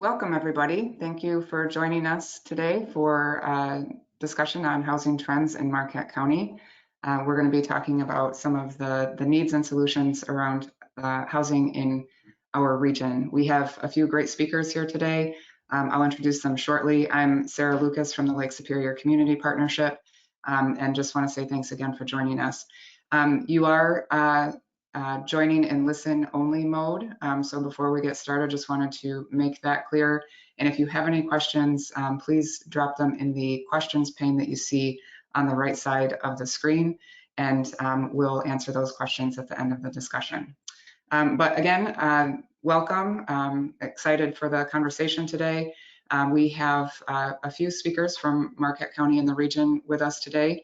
Welcome, everybody. Thank you for joining us today for a discussion on housing trends in Marquette County. We're going to be talking about some of the needs and solutions around housing in our region. We have a few great speakers here today. I'll introduce them shortly. I'm Sarah Lucas from the Lake Superior Community Partnership, and just want to say thanks again for joining us. You are joining in listen only mode. So before we get started, just wanted to make that clear. And if you have any questions, please drop them in the questions pane that you see on the right side of the screen, and we'll answer those questions at the end of the discussion. But again, welcome. Excited for the conversation today. We have a few speakers from Marquette County and the region with us today.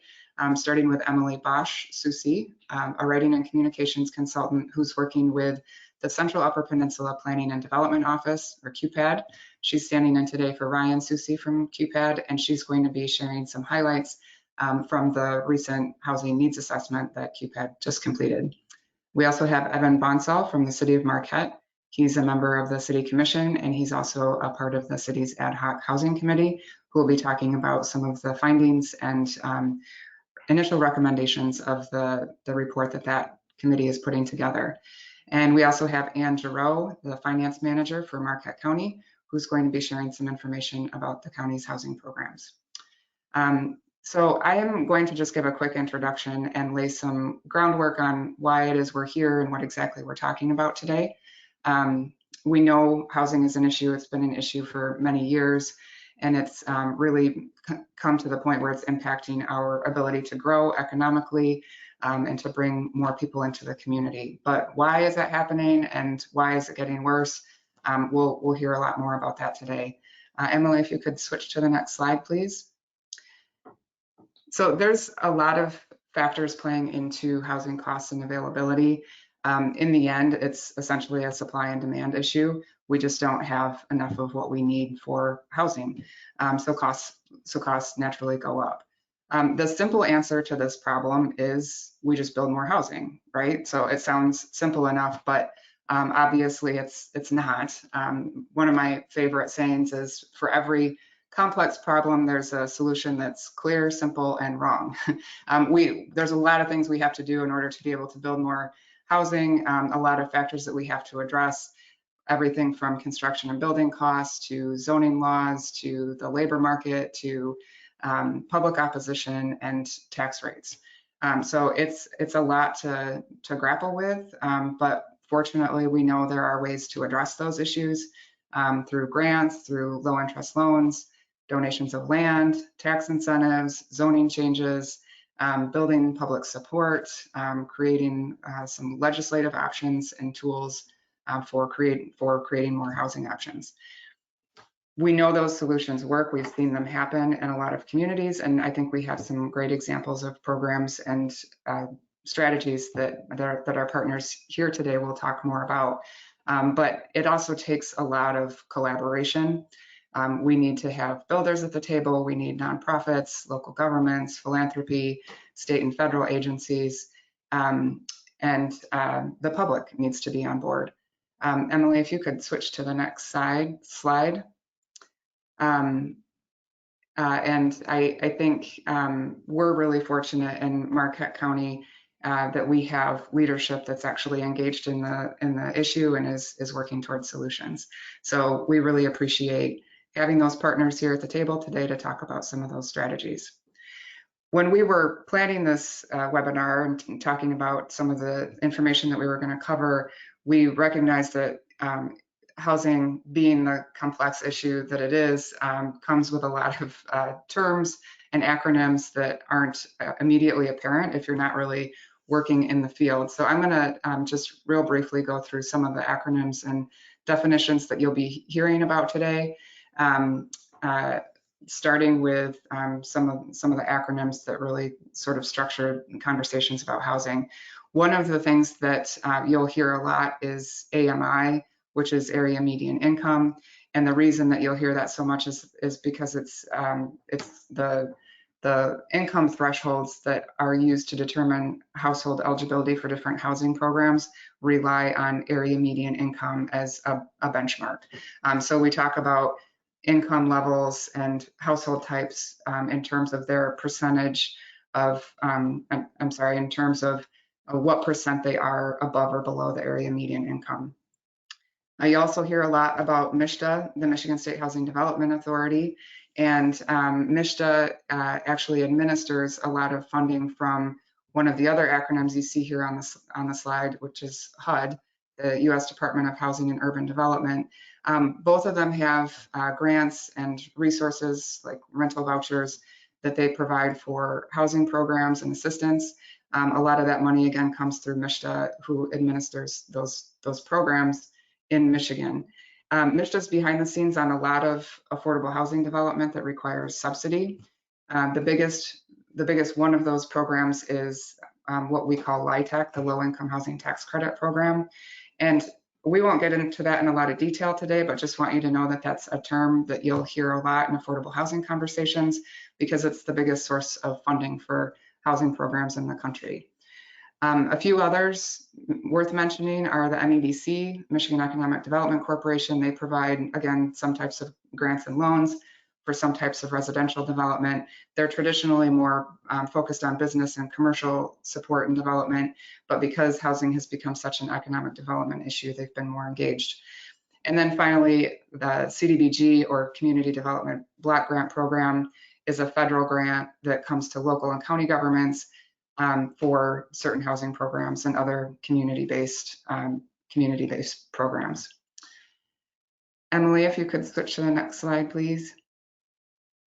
Starting with Emily Bosch-Soucy, a writing and communications consultant who's working with the Central Upper Peninsula Planning and Development Office, or QPAD. She's standing in today for Ryan Soucy from QPAD, and she's going to be sharing some highlights from the recent housing needs assessment that QPAD just completed. We also have Evan Bonsall from the City of Marquette. He's a member of the City Commission, and he's also a part of the city's ad hoc housing committee, who will be talking about some of the findings and initial recommendations of the report that committee is putting together. And we also have Ann Giroux, the finance manager for Marquette County, who's going to be sharing some information about the county's housing programs. So I am going to just give a quick introduction and lay some groundwork on why it is we're here and what exactly we're talking about today. We know housing is an issue. It's been an issue for many years, and it's really come to the point where it's impacting our ability to grow economically and to bring more people into the community. But why is that happening, and why is it getting worse? We'll hear a lot more about that today. Emily, if you could switch to the next slide, please. So there's a lot of factors playing into housing costs and availability. In the end, it's essentially a supply and demand issue. We just don't have enough of what we need for housing. So costs naturally go up. The simple answer to this problem is we just build more housing, right? So it sounds simple enough, but obviously it's not. One of my favorite sayings is, for every complex problem, there's a solution that's clear, simple, and wrong. There's a lot of things we have to do in order to be able to build more housing, a lot of factors that we have to address, everything from construction and building costs to zoning laws to the labor market to public opposition and tax rates. So it's a lot to grapple with, but fortunately we know there are ways to address those issues through grants, through low interest loans, donations of land, tax incentives, zoning changes, building public support, creating some legislative options and tools for creating more housing options. We know those solutions work. We've seen them happen in a lot of communities, and I think we have some great examples of programs and strategies that our partners here today will talk more about. But it also takes a lot of collaboration. We need to have builders at the table. We need nonprofits, local governments, philanthropy, state and federal agencies, and the public needs to be on board. Emily, if you could switch to the next slide. And I think we're really fortunate in Marquette County that we have leadership that's actually engaged in the issue and is working towards solutions. So we really appreciate having those partners here at the table today to talk about some of those strategies. When we were planning this webinar and talking about some of the information that we were going to cover, we recognized that housing, being the complex issue that it is, comes with a lot of terms and acronyms that aren't immediately apparent if you're not really working in the field. So I'm going to just real briefly go through some of the acronyms and definitions that you'll be hearing about today. Starting with some of the acronyms that really sort of structure conversations about housing. One of the things that you'll hear a lot is AMI, which is area median income. And the reason that you'll hear that so much is because it's the the income thresholds that are used to determine household eligibility for different housing programs rely on area median income as a benchmark. So we talk about income levels and household types in terms of their percentage of, I'm sorry, in terms of what percent they are above or below the area median income. You also hear a lot about MSHDA, the Michigan State Housing Development Authority, and MSHDA actually administers a lot of funding from one of the other acronyms you see here on the slide, which is HUD, the U.S. Department of Housing and Urban Development. Both of them have grants and resources like rental vouchers that they provide for housing programs and assistance. A lot of that money again comes through MSHDA, who administers those programs in Michigan. MSHDA's behind the scenes on a lot of affordable housing development that requires subsidy. The biggest one of those programs is what we call LIHTC, the Low Income Housing Tax Credit Program. And we won't get into that in a lot of detail today, but just want you to know that that's a term that you'll hear a lot in affordable housing conversations because it's the biggest source of funding for housing programs in the country. A few others worth mentioning are the MEDC, Michigan Economic Development Corporation. They provide, again, some types of grants and loans for some types of residential development. They're traditionally more focused on business and commercial support and development, but because housing has become such an economic development issue, they've been more engaged. And then finally, the CDBG, or Community Development Block Grant Program, is a federal grant that comes to local and county governments for certain housing programs and other community-based programs. Emily, if you could switch to the next slide, please.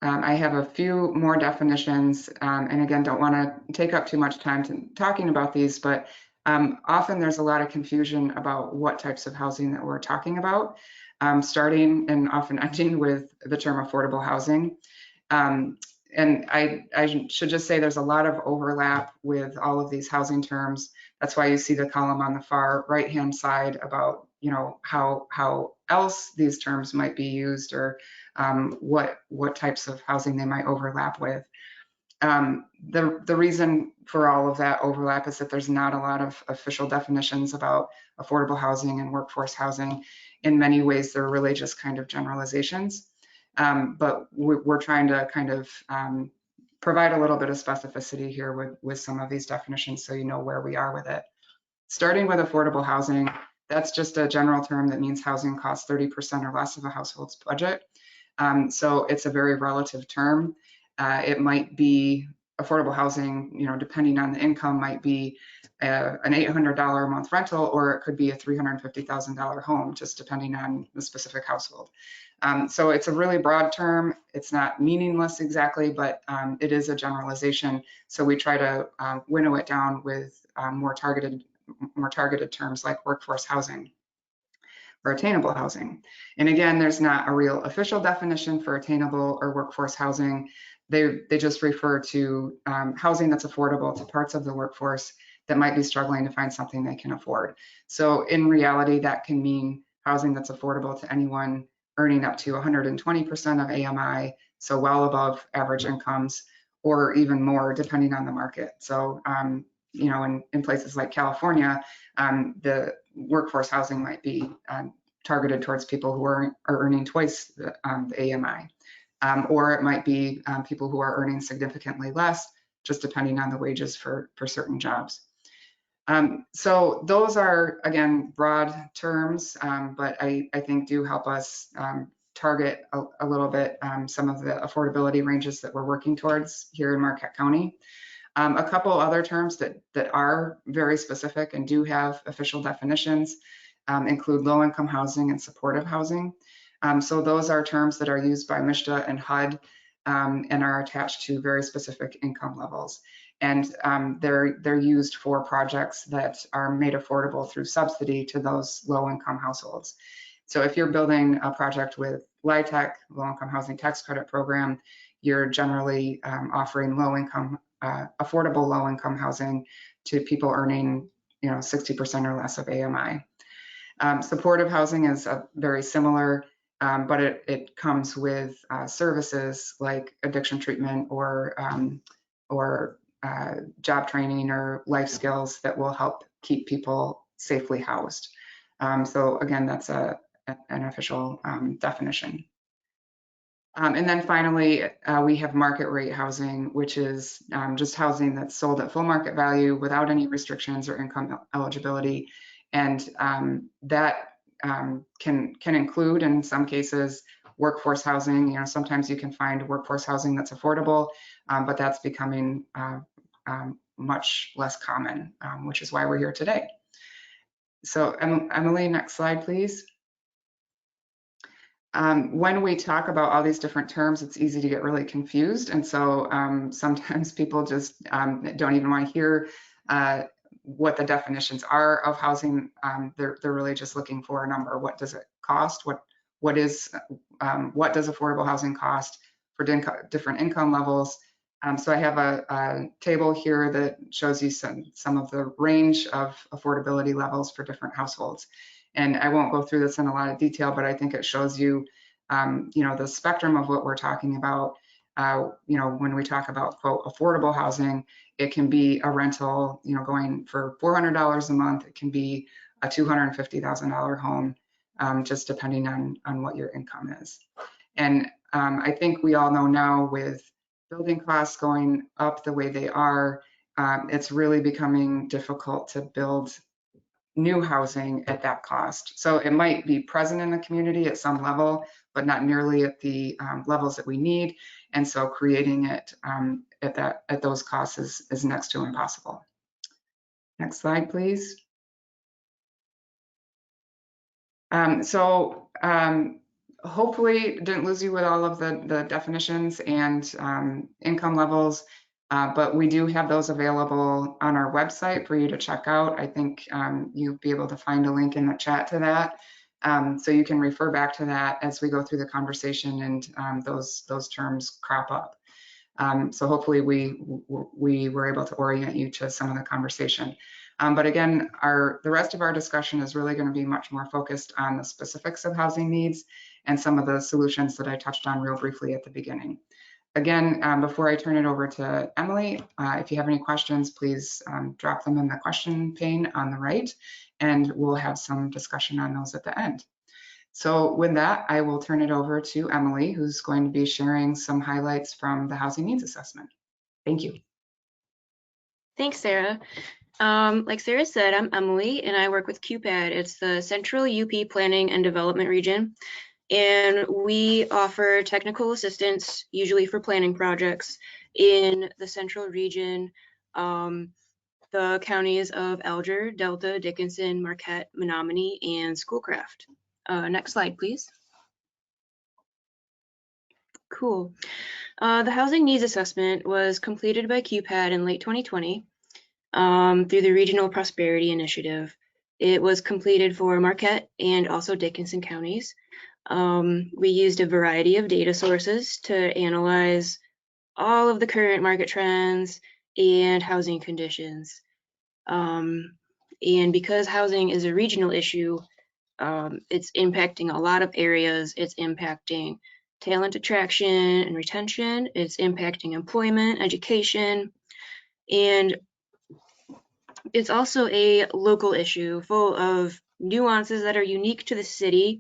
I have a few more definitions, and again, don't want to take up too much time talking about these, but often there's a lot of confusion about what types of housing that we're talking about, starting and often ending with the term affordable housing. And I should just say there's a lot of overlap with all of these housing terms. That's why you see the column on the far right-hand side about, you know, how else these terms might be used, or what types of housing they might overlap with. The reason for all of that overlap is that there's not a lot of official definitions about affordable housing and workforce housing. In many ways, they're really just kind of generalizations. But we're trying to kind of provide a little bit of specificity here with some of these definitions so you know where we are with it. Starting with affordable housing, that's just a general term that means housing costs 30% or less of a household's budget. So it's a very relative term. It might be affordable housing, you know, depending on the income, might be an $800 a month rental, or it could be a $350,000 home, just depending on the specific household. So it's a really broad term. It's not meaningless exactly, but it is a generalization. So we try to winnow it down with more targeted terms like workforce housing or attainable housing. And again, there's not a real official definition for attainable or workforce housing. They just refer to housing that's affordable to parts of the workforce that might be struggling to find something they can afford. So in reality, that can mean housing that's affordable to anyone earning up to 120% of AMI, so well above average incomes, or even more depending on the market. So, you know, in places like California, the workforce housing might be targeted towards people who are earning twice the AMI. Or it might be people who are earning significantly less, just depending on the wages for certain jobs. So those are, again, broad terms, but I think do help us target a little bit some of the affordability ranges that we're working towards here in Marquette County. A couple other terms that are very specific and do have official definitions include low-income housing and supportive housing. So those are terms that are used by MSHDA and HUD and are attached to very specific income levels. And they're used for projects that are made affordable through subsidy to those low-income households. So if you're building a project with LIHTC, Low-Income Housing Tax Credit Program, you're generally offering low-income, affordable low-income housing to people earning, you know, 60% or less of AMI. Supportive housing is very similar. but it comes with services like addiction treatment or job training or life skills that will help keep people safely housed. So again, that's an official definition. And then finally, we have market rate housing, which is just housing that's sold at full market value without any restrictions or income eligibility. And that can include, in some cases, workforce housing. You know, sometimes you can find workforce housing that's affordable, but that's becoming much less common, which is why we're here today. So Emily, next slide, please. When we talk about all these different terms, it's easy to get really confused. And so sometimes people just don't even want to hear what the definitions are of housing. They're really just looking for a number. What does it cost? What does affordable housing cost for different income levels? So I have a table here that shows you some of the range of affordability levels for different households. And I won't go through this in a lot of detail, but I think it shows you, you know, the spectrum of what we're talking about. You know, when we talk about, quote, affordable housing, it can be a rental, you know, going for $400 a month. It can be a $250,000 home, just depending on what your income is. And I think we all know now, with building costs going up the way they are, it's really becoming difficult to build new housing at that cost. So it might be present in the community at some level, but not nearly at the levels that we need. And so creating it at those costs is next to impossible. Next slide, please. Hopefully didn't lose you with all of the definitions and income levels. But we do have those available on our website for you to check out. I think you'll be able to find a link in the chat to that. So you can refer back to that as we go through the conversation and those terms crop up. So hopefully we were able to orient you to some of the conversation. But again, the rest of our discussion is really going to be much more focused on the specifics of housing needs and some of the solutions that I touched on real briefly at the beginning. Again, before I turn it over to Emily, if you have any questions, please drop them in the question pane on the right, and we'll have some discussion on those at the end. So with that, I will turn it over to Emily, who's going to be sharing some highlights from the housing needs assessment. Thank you. Thanks, Sarah. Like Sarah said, I'm Emily, and I work with QPAD. It's the Central UP Planning and Development Region. And we offer technical assistance, usually for planning projects, in the central region, the counties of Alger, Delta, Dickinson, Marquette, Menominee, and Schoolcraft. Next slide, please. Cool. The Housing Needs Assessment was completed by QPAD in late 2020 through the Regional Prosperity Initiative. It was completed for Marquette and also Dickinson counties. We used a variety of data sources to analyze all of the current market trends and housing conditions. And because housing is a regional issue, it's impacting a lot of areas. It's impacting talent attraction and retention. It's impacting employment, education, and it's also a local issue full of nuances that are unique to the city,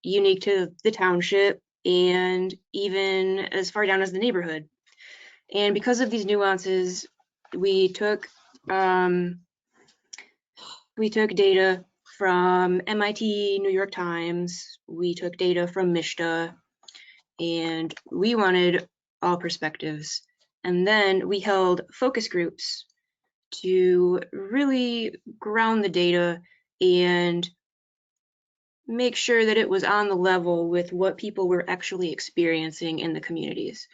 unique to the township, and even as far down as the neighborhood. And because of these nuances, we took data from MIT, New York Times, we took data from MISHDA, and we wanted all perspectives. And then we held focus groups to really ground the data and make sure that it was on the level with what people were actually experiencing in the communities.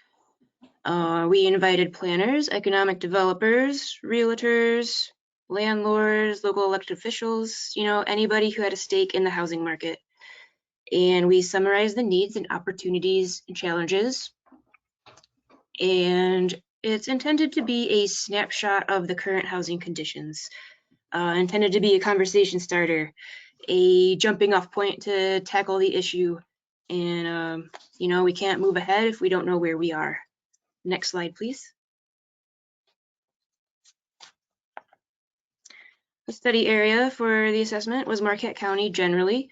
We invited planners, economic developers, realtors, landlords, local elected officials, you know, anybody who had a stake in the housing market. And we summarized the needs and opportunities and challenges. And it's intended to be a snapshot of the current housing conditions, intended to be a conversation starter, a jumping off point to tackle the issue And, we can't move ahead if we don't know where we are. Next slide, please. The study area for the assessment was Marquette County generally,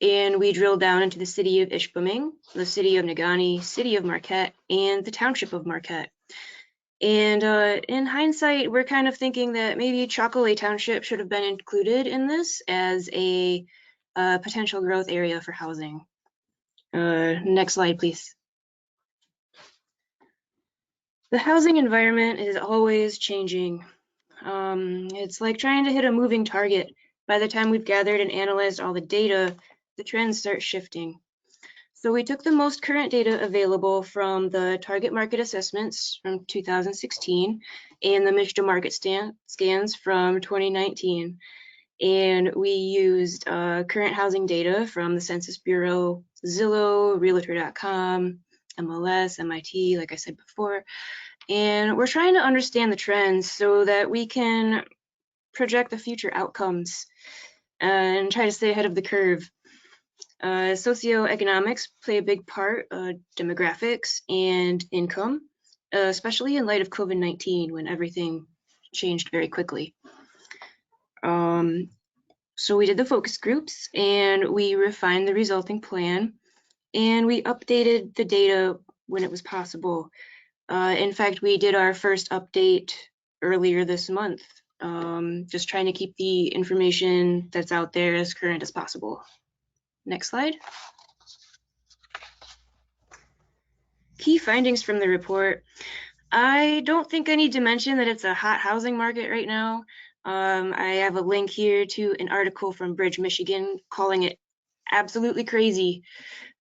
and we drilled down into the city of Ishpeming, the city of Negaunee, city of Marquette, and the township of Marquette. And in hindsight, we're kind of thinking that maybe Chocolate Township should have been included in this as a potential growth area for housing. Next slide, please. The housing environment is always changing. It's like trying to hit a moving target. By the time we've gathered and analyzed all the data, the trends start shifting. So we took the most current data available from the target market assessments from 2016 and the Michigan market scans from 2019. And we used current housing data from the Census Bureau, Zillow, Realtor.com, MLS, MIT, like I said before. And we're trying to understand the trends so that we can project the future outcomes and try to stay ahead of the curve. Socioeconomics play a big part, demographics and income, especially in light of COVID-19 when everything changed very quickly. So we did the focus groups and we refined the resulting plan and we updated the data when it was possible. In fact, we did our first update earlier this month, just trying to keep the information that's out there as current as possible. Next slide. Key findings from the report. I don't think I need to mention that it's a hot housing market right now. I have a link here to an article from Bridge, Michigan, calling it absolutely crazy.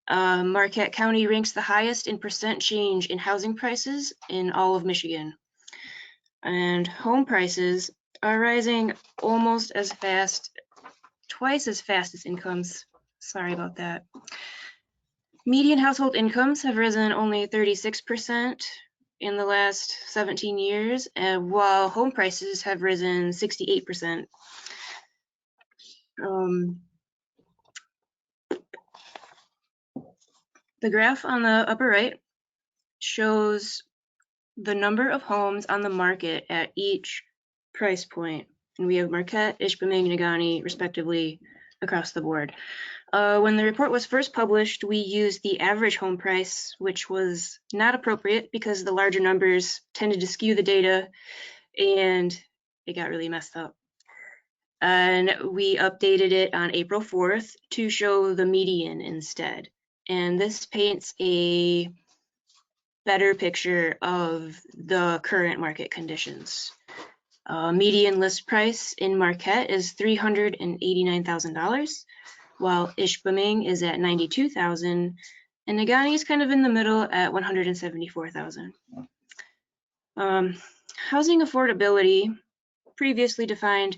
Marquette County ranks the highest in percent change in housing prices in all of Michigan. And home prices are rising almost as fast, twice as fast as incomes. Sorry about that. Median household incomes have risen only 36% in the last 17 years, while home prices have risen 68%. The graph on the upper right shows the number of homes on the market at each price point. And we have Marquette, Ishpeming, Negaunee, respectively, across the board. When the report was first published, we used the average home price, which was not appropriate because the larger numbers tended to skew the data and it got really messed up. And we updated it on April 4th to show the median instead. And this paints a better picture of the current market conditions. Median list price in Marquette is $389,000, while Ishpeming is at $92,000, and Negaunee is kind of in the middle at $174,000. Housing affordability, previously defined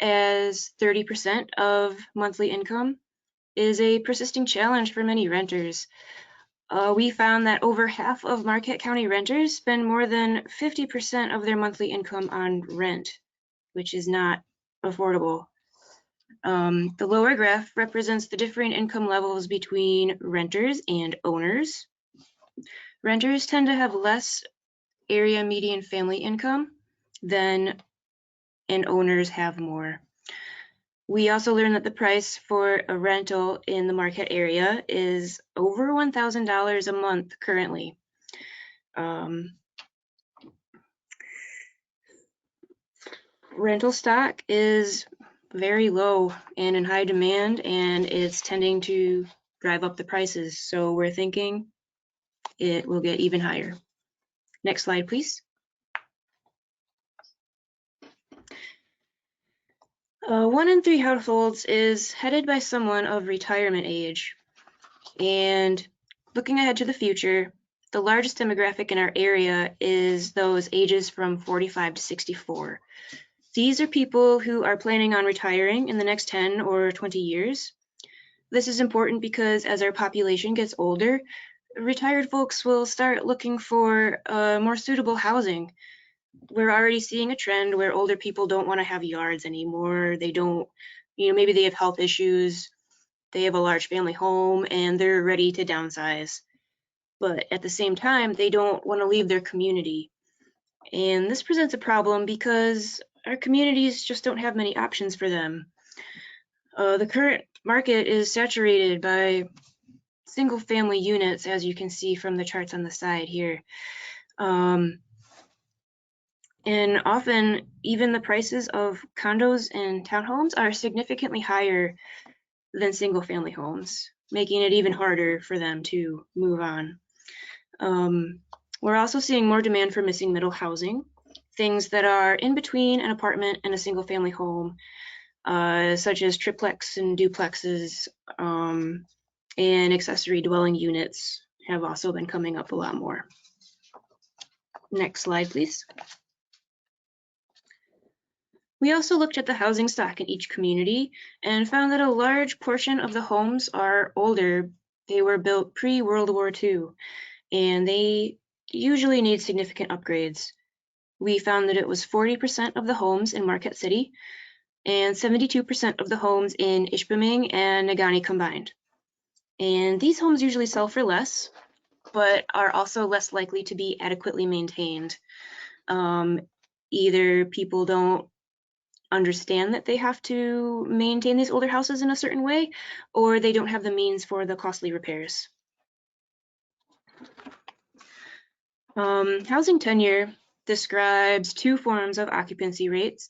as 30% of monthly income, is a persisting challenge for many renters. We found that over half of Marquette County renters spend more than 50% of their monthly income on rent, which is not affordable. The lower graph represents the differing income levels between renters and owners. Renters tend to have less area median family income and owners have more. We also learned that the price for a rental in the Marquette area is over $1,000 a month currently. Rental stock is very low and in high demand, and it's tending to drive up the prices. So we're thinking it will get even higher. Next slide, please. 1 in 3 households is headed by someone of retirement age. And looking ahead to the future, the largest demographic in our area is those ages from 45 to 64. These are people who are planning on retiring in the next 10 or 20 years. This is important because as our population gets older, retired folks will start looking for more suitable housing. We're already seeing a trend where older people don't want to have yards anymore. They don't, maybe they have health issues. they have a large family home and they're ready to downsize. But at the same time, they don't want to leave their community. And this presents a problem because our communities just don't have many options for them. The current market is saturated by single family units, as you can see from the charts on the side here. And often even the prices of condos and townhomes are significantly higher than single family homes, making it even harder for them to move on. We're also seeing more demand for missing middle housing, things that are in between an apartment and a single family home, such as triplex and duplexes, and accessory dwelling units have also been coming up a lot more. Next slide, please. We also looked at the housing stock in each community and found that a large portion of the homes are older. They were built pre-World War II, and they usually need significant upgrades. We found that it was 40% of the homes in Marquette City and 72% of the homes in Ishpeming and Negaunee combined. And these homes usually sell for less, but are also less likely to be adequately maintained. Either people don't understand that they have to maintain these older houses in a certain way, or they don't have the means for the costly repairs. Housing tenure describes two forms of occupancy rates,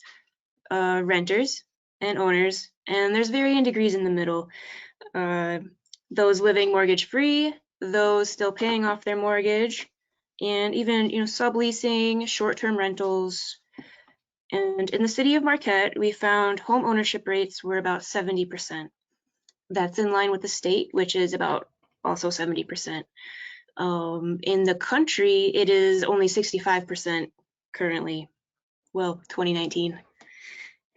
renters and owners, and there's varying degrees in the middle. Those living mortgage-free, those still paying off their mortgage, and even subleasing, short-term rentals. And in the city of Marquette, we found home ownership rates were about 70%. That's in line with the state, which is about also 70%. In the country, it is only 65% currently, well, 2019.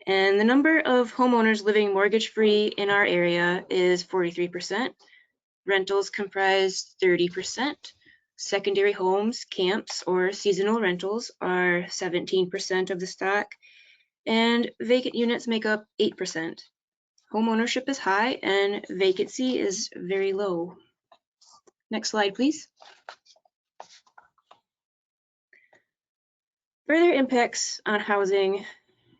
And the number of homeowners living mortgage-free in our area is 43%. Rentals comprise 30%. Secondary homes, camps, or seasonal rentals are 17% of the stock, and vacant units make up 8%. Home ownership is high and vacancy is very low. Next slide, please. Further impacts on housing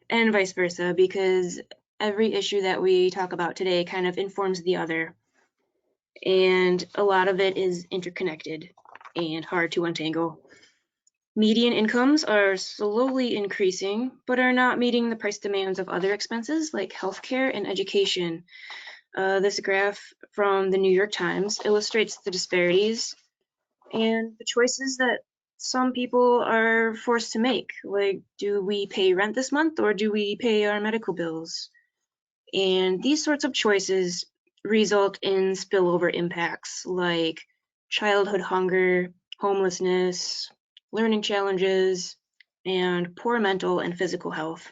and vice versa, because every issue that we talk about today kind of informs the other. And a lot of it is interconnected and hard to untangle. Median incomes are slowly increasing, but are not meeting the price demands of other expenses like healthcare and education. This graph from the New York Times illustrates the disparities and the choices that some people are forced to make. Like, do we pay rent this month or do we pay our medical bills? And these sorts of choices result in spillover impacts like childhood hunger, homelessness, learning challenges, and poor mental and physical health.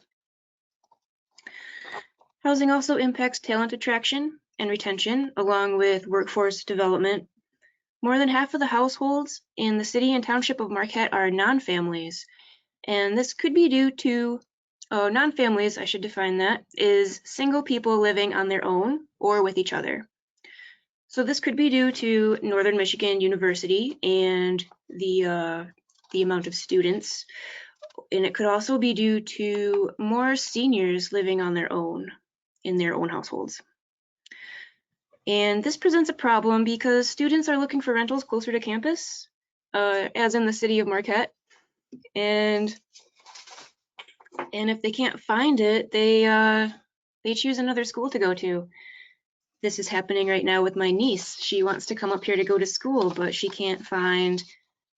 Housing also impacts talent attraction and retention, along with workforce development. More than half of the households in the city and township of Marquette are non-families, and this could be due to non-families, I should define that, is single people living on their own or with each other. So this could be due to Northern Michigan University and the amount of students, and it could also be due to more seniors living on their own in their own households. And this presents a problem because students are looking for rentals closer to campus, as in the city of Marquette, and if they can't find it, they choose another school to go to. This is happening right now with my niece. She wants to come up here to go to school, but she can't find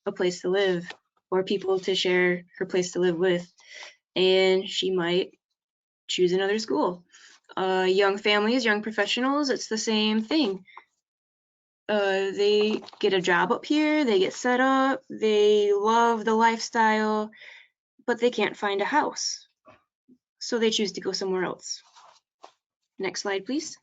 a place to live or people to share her place to live with, and she might choose another school. Young families, young professionals, it's the same thing. They get a job up here, they get set up, they love the lifestyle, but they can't find a house. So they choose to go somewhere else. Next slide, please.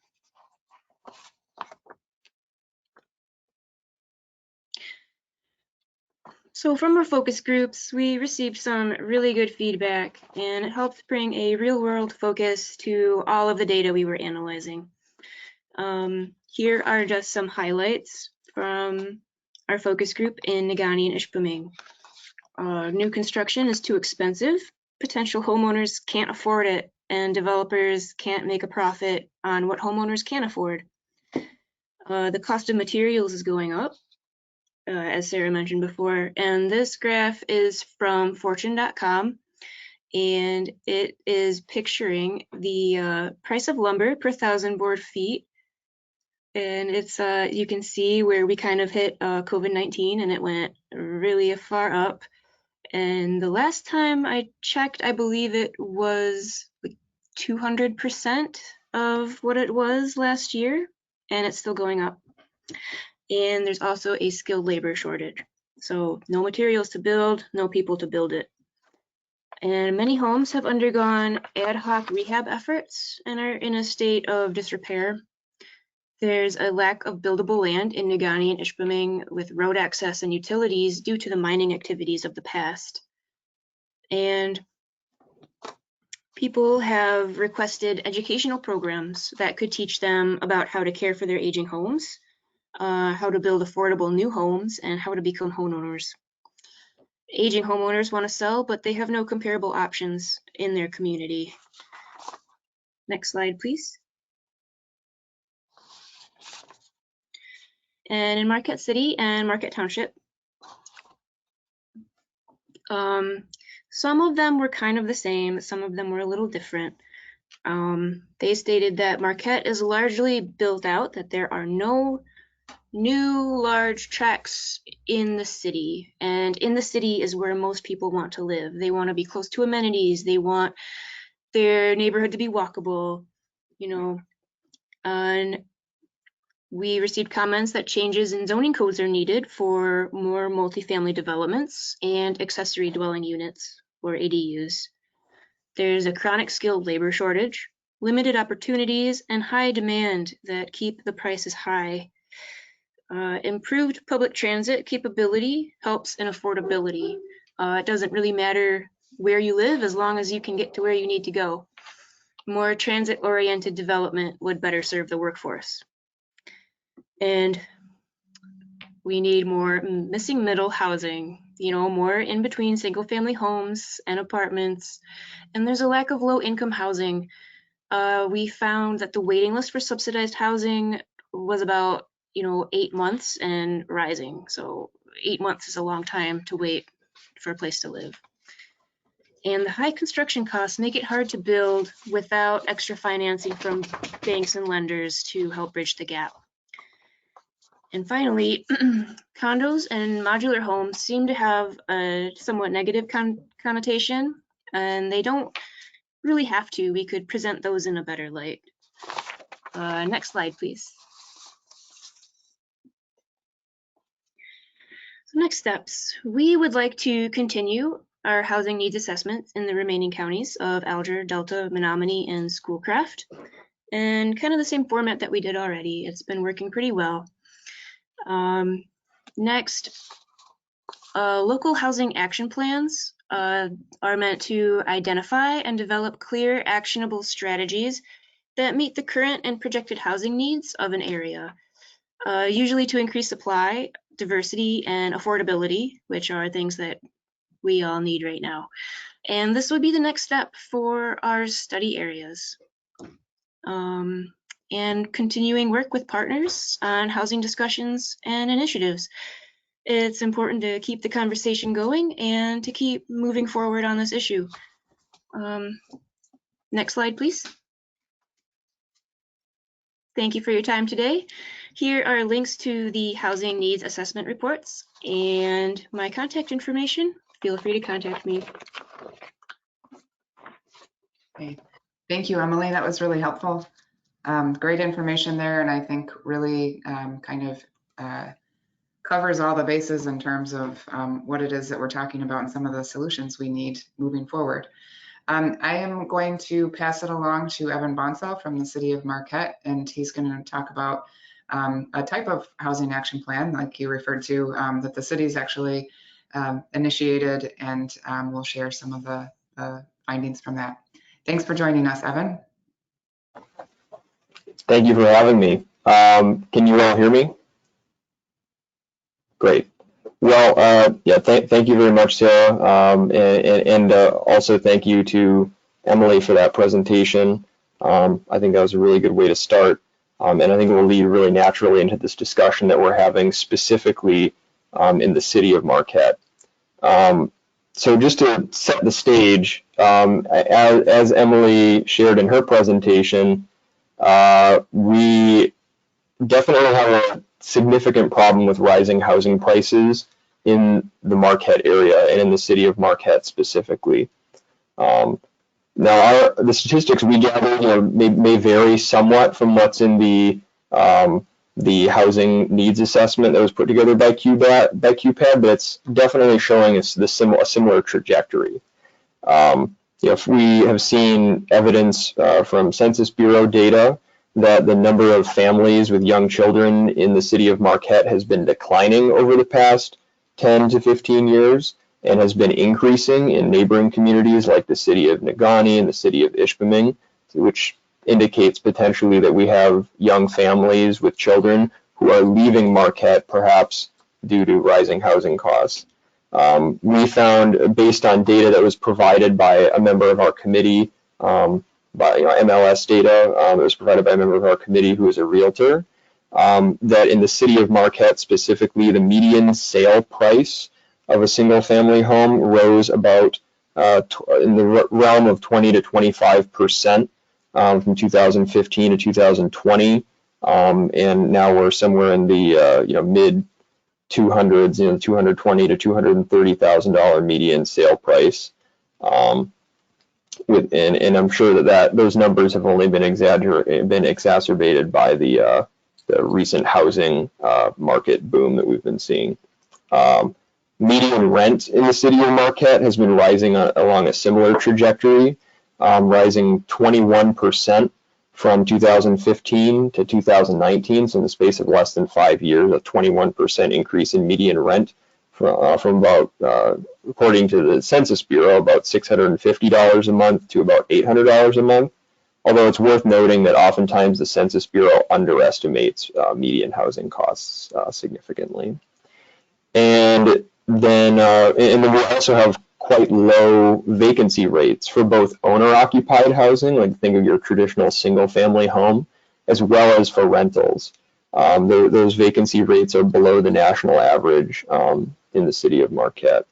So from our focus groups, we received some really good feedback, and it helped bring a real-world focus to all of the data we were analyzing. Here are just some highlights from our focus group in Negaunee and Ishpeming. New construction is too expensive. Potential homeowners can't afford it, and developers can't make a profit on what homeowners can afford. The cost of materials is going up, as Sarah mentioned before, and this graph is from fortune.com, and it is picturing the price of lumber per 1,000 board feet. And it's you can see where we kind of hit COVID-19 and it went really far up. And the last time I checked, I believe it was like 200% of what it was last year, and it's still going up. And there's also a skilled labor shortage. So no materials to build, no people to build it. And many homes have undergone ad hoc rehab efforts and are in a state of disrepair. There's a lack of buildable land in Negaunee and Ishpeming with road access and utilities due to the mining activities of the past. And people have requested educational programs that could teach them about how to care for their aging homes, how to build affordable new homes, and how to become homeowners. Aging homeowners want to sell, but they have no comparable options in their community. Next slide, please. And in Marquette City and Marquette Township, some of them were kind of the same, some of them were a little different. They stated that Marquette is largely built out, that there are no new large tracts in the city, and in the city is where most people want to live. They want to be close to amenities, they want their neighborhood to be walkable, you know. And we received comments that changes in zoning codes are needed for more multifamily developments and accessory dwelling units, or ADUs. There's a chronic skilled labor shortage, limited opportunities, and high demand that keep the prices high. Improved public transit capability helps in affordability. It doesn't really matter where you live as long as you can get to where you need to go. More transit-oriented development would better serve the workforce. And we need more missing middle housing, you know, more in between single family homes and apartments. And there's a lack of low income housing. We found that the waiting list for subsidized housing was about 8 months and rising. So 8 months is a long time to wait for a place to live. And the high construction costs make it hard to build without extra financing from banks and lenders to help bridge the gap. And finally, condos and modular homes seem to have a somewhat negative connotation, and they don't really have to. We could present those in a better light. Next slide, please. So next steps, we would like to continue our housing needs assessments in the remaining counties of Alger, Delta, Menominee, and Schoolcraft, and kind of the same format that we did already. It's been working pretty well. Next, local housing action plans are meant to identify and develop clear, actionable strategies that meet the current and projected housing needs of an area, usually to increase supply, diversity, and affordability, which are things that we all need right now. And this would be the next step for our study areas. And continuing work with partners on housing discussions and initiatives. It's important to keep the conversation going and to keep moving forward on this issue. Next slide, please. Thank you for your time today. Here are links to the housing needs assessment reports and my contact information. Feel free to contact me. Okay. Thank you, Emily. That was really helpful. Great information there, and I think really kind of covers all the bases in terms of what it is that we're talking about and some of the solutions we need moving forward. I am going to pass it along to Evan Bonsall from the City of Marquette, and he's going to talk about a type of housing action plan, like you referred to, that the city's actually initiated, and we'll share some of the findings from that. Thanks for joining us, Evan. Thank you for having me. Can you all hear me? Great. Well, yeah, thank you very much, Sarah, and also thank you to Emily for that presentation. I think that was a really good way to start, and I think it will lead really naturally into this discussion that we're having specifically in the city of Marquette. So just to set the stage, as Emily shared in her presentation, we definitely have a significant problem with rising housing prices in the Marquette area and in the city of Marquette specifically. Now, the statistics we gather, may vary somewhat from what's in the housing needs assessment that was put together by QPAD, but it's definitely showing us a similar trajectory. If we have seen evidence from Census Bureau data that the number of families with young children in the city of Marquette has been declining over the past 10 to 15 years and has been increasing in neighboring communities like the city of Negaunee and the city of Ishpeming, which indicates potentially that we have young families with children who are leaving Marquette perhaps due to rising housing costs. We found, based on data that was provided by a member of our committee, by MLS data that was provided by a member of our committee who is a realtor, that in the city of Marquette specifically, the median sale price of a single family home rose about in the realm of 20 to 25% from 2015 to 2020, and now we're somewhere in the mid 200s, $220,000 to $230,000 median sale price. And I'm sure that those numbers have only been exacerbated by the recent housing market boom that we've been seeing. Median rent in the city of Marquette has been rising along a similar trajectory, rising 21% from 2015 to 2019, so in the space of less than 5 years, a 21% increase in median rent from about, according to the Census Bureau, about $650 a month to about $800 a month. Although it's worth noting that oftentimes the Census Bureau underestimates median housing costs significantly. And then we also have quite low vacancy rates for both owner-occupied housing, like think of your traditional single-family home, as well as for rentals. Those vacancy rates are below the national average in the city of Marquette,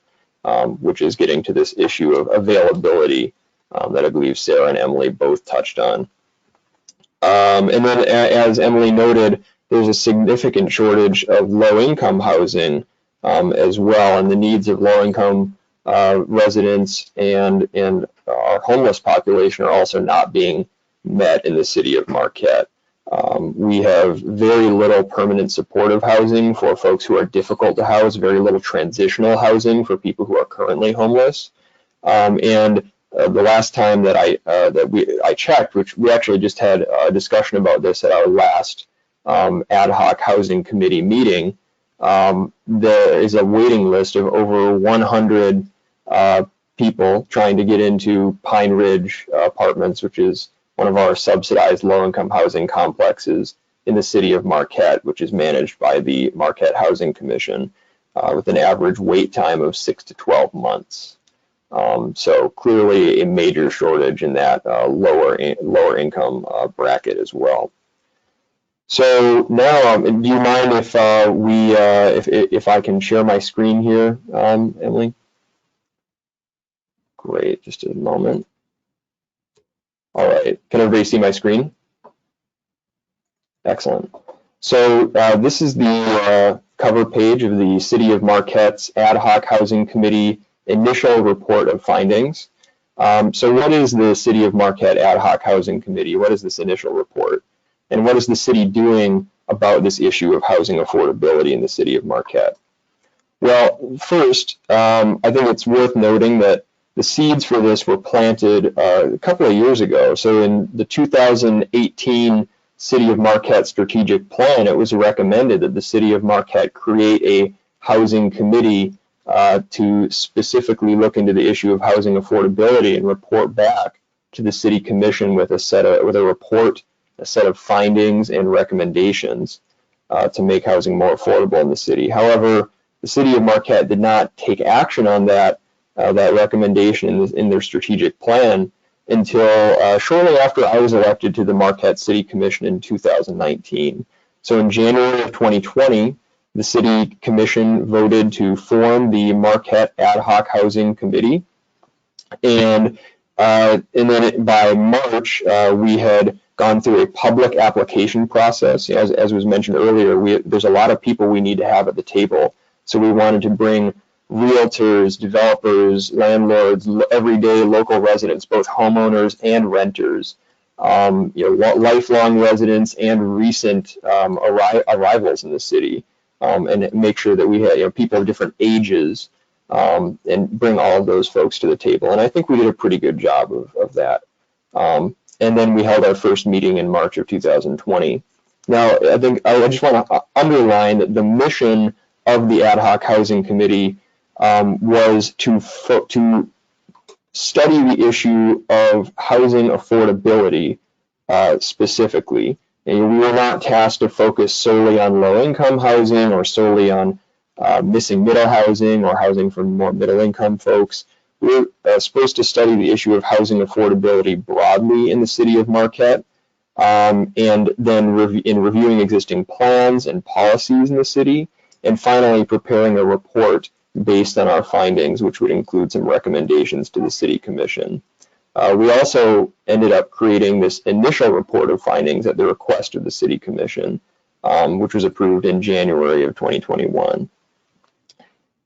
which is getting to this issue of availability that I believe Sarah and Emily both touched on. And then, as Emily noted, there's a significant shortage of low-income housing as well, and the needs of low-income residents and our homeless population are also not being met in the city of Marquette. We have very little permanent supportive housing for folks who are difficult to house, very little transitional housing for people who are currently homeless. And the last time that I checked, which we actually just had a discussion about this at our last ad hoc housing committee meeting, there is a waiting list of over 100 people trying to get into Pine Ridge Apartments, which is one of our subsidized low-income housing complexes in the city of Marquette, which is managed by the Marquette Housing Commission, with an average wait time of 6 to 12 months. So clearly a major shortage in that lower income bracket as well. So now, do you mind if if I can share my screen here, Emily? Great, just a moment. All right, can everybody see my screen? Excellent. So this is the cover page of the City of Marquette's Ad Hoc Housing Committee initial report of findings. So what is the City of Marquette Ad Hoc Housing Committee? What is this initial report? And what is the city doing about this issue of housing affordability in the city of Marquette? Well, first, I think it's worth noting that the seeds for this were planted a couple of years ago. So in the 2018 City of Marquette strategic plan, it was recommended that the City of Marquette create a housing committee to specifically look into the issue of housing affordability and report back to the City Commission with a report a set of findings and recommendations to make housing more affordable in the city. However, the city of Marquette did not take action on that recommendation in their strategic plan until shortly after I was elected to the Marquette City Commission in 2019. So in January of 2020, the City Commission voted to form the Marquette Ad Hoc Housing Committee, and then by March, we had gone through a public application process. As was mentioned earlier, there's a lot of people we need to have at the table. So we wanted to bring realtors, developers, landlords, everyday local residents, both homeowners and renters, lifelong residents and recent arrivals in the city, and make sure that we had people of different ages, and bring all of those folks to the table. And I think we did a pretty good job of that. And then we held our first meeting in March of 2020. Now, I think I just want to underline that the mission of the Ad Hoc Housing Committee was to study the issue of housing affordability specifically. And we were not tasked to focus solely on low-income housing or solely on missing middle housing or housing for more middle-income folks. We're supposed to study the issue of housing affordability broadly in the city of Marquette, and then in reviewing existing plans and policies in the city, and finally preparing a report based on our findings, which would include some recommendations to the City Commission. We also ended up creating this initial report of findings at the request of the City Commission, which was approved in January of 2021.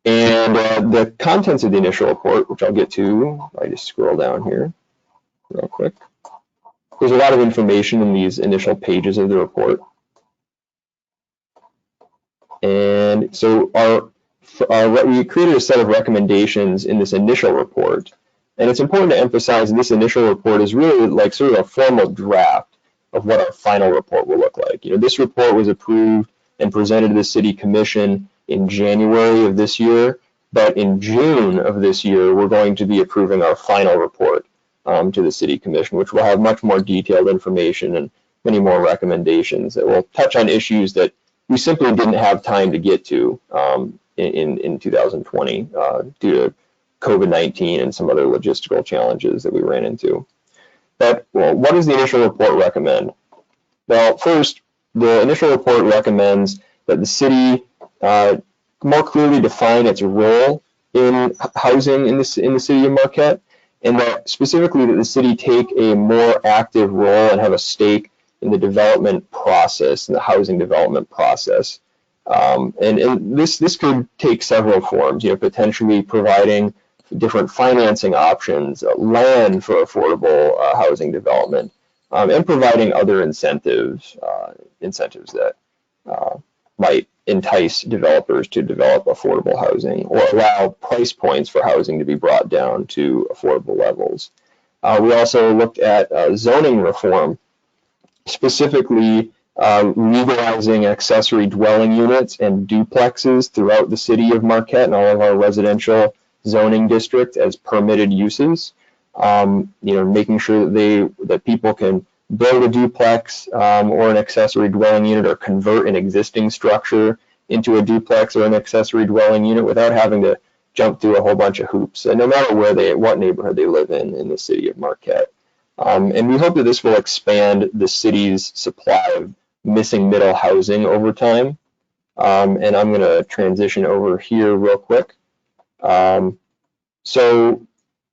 And the contents of the initial report, which I'll get to, I just scroll down here real quick. There's a lot of information in these initial pages of the report. And so we created a set of recommendations in this initial report. And it's important to emphasize that this initial report is really like sort of a formal draft of what our final report will look like. This report was approved and presented to the City Commission in January of this year, but in June of this year, we're going to be approving our final report to the City Commission, which will have much more detailed information and many more recommendations that will touch on issues that we simply didn't have time to get to in 2020 due to COVID-19 and some other logistical challenges that we ran into. But what does the initial report recommend? Well, first, the initial report recommends that the city more clearly define its role in housing in the city of Marquette, and that specifically that the city take a more active role and have a stake in the development process, in the housing development process. And this could take several forms, potentially providing different financing options, land for affordable housing development, and providing other incentives that might entice developers to develop affordable housing or allow price points for housing to be brought down to affordable levels. We also looked at zoning reform, specifically legalizing accessory dwelling units and duplexes throughout the city of Marquette and all of our residential zoning districts as permitted uses. Making sure that people can build a duplex or an accessory dwelling unit or convert an existing structure into a duplex or an accessory dwelling unit without having to jump through a whole bunch of hoops, and no matter what neighborhood they live in the city of Marquette. And we hope that this will expand the city's supply of missing middle housing over time. And I'm going to transition over here real quick. So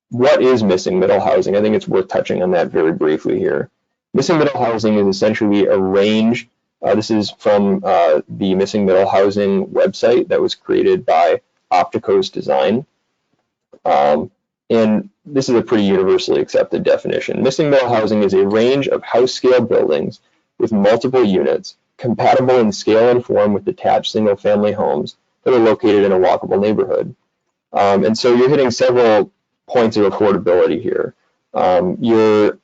what is missing middle housing? I think it's worth touching on that very briefly here. Missing middle housing is essentially a range. This is from the Missing Middle Housing website that was created by Opticos Design. And this is a pretty universally accepted definition. Missing middle housing is a range of house-scale buildings with multiple units, compatible in scale and form with detached single-family homes that are located in a walkable neighborhood. And so you're hitting several points of affordability here. You're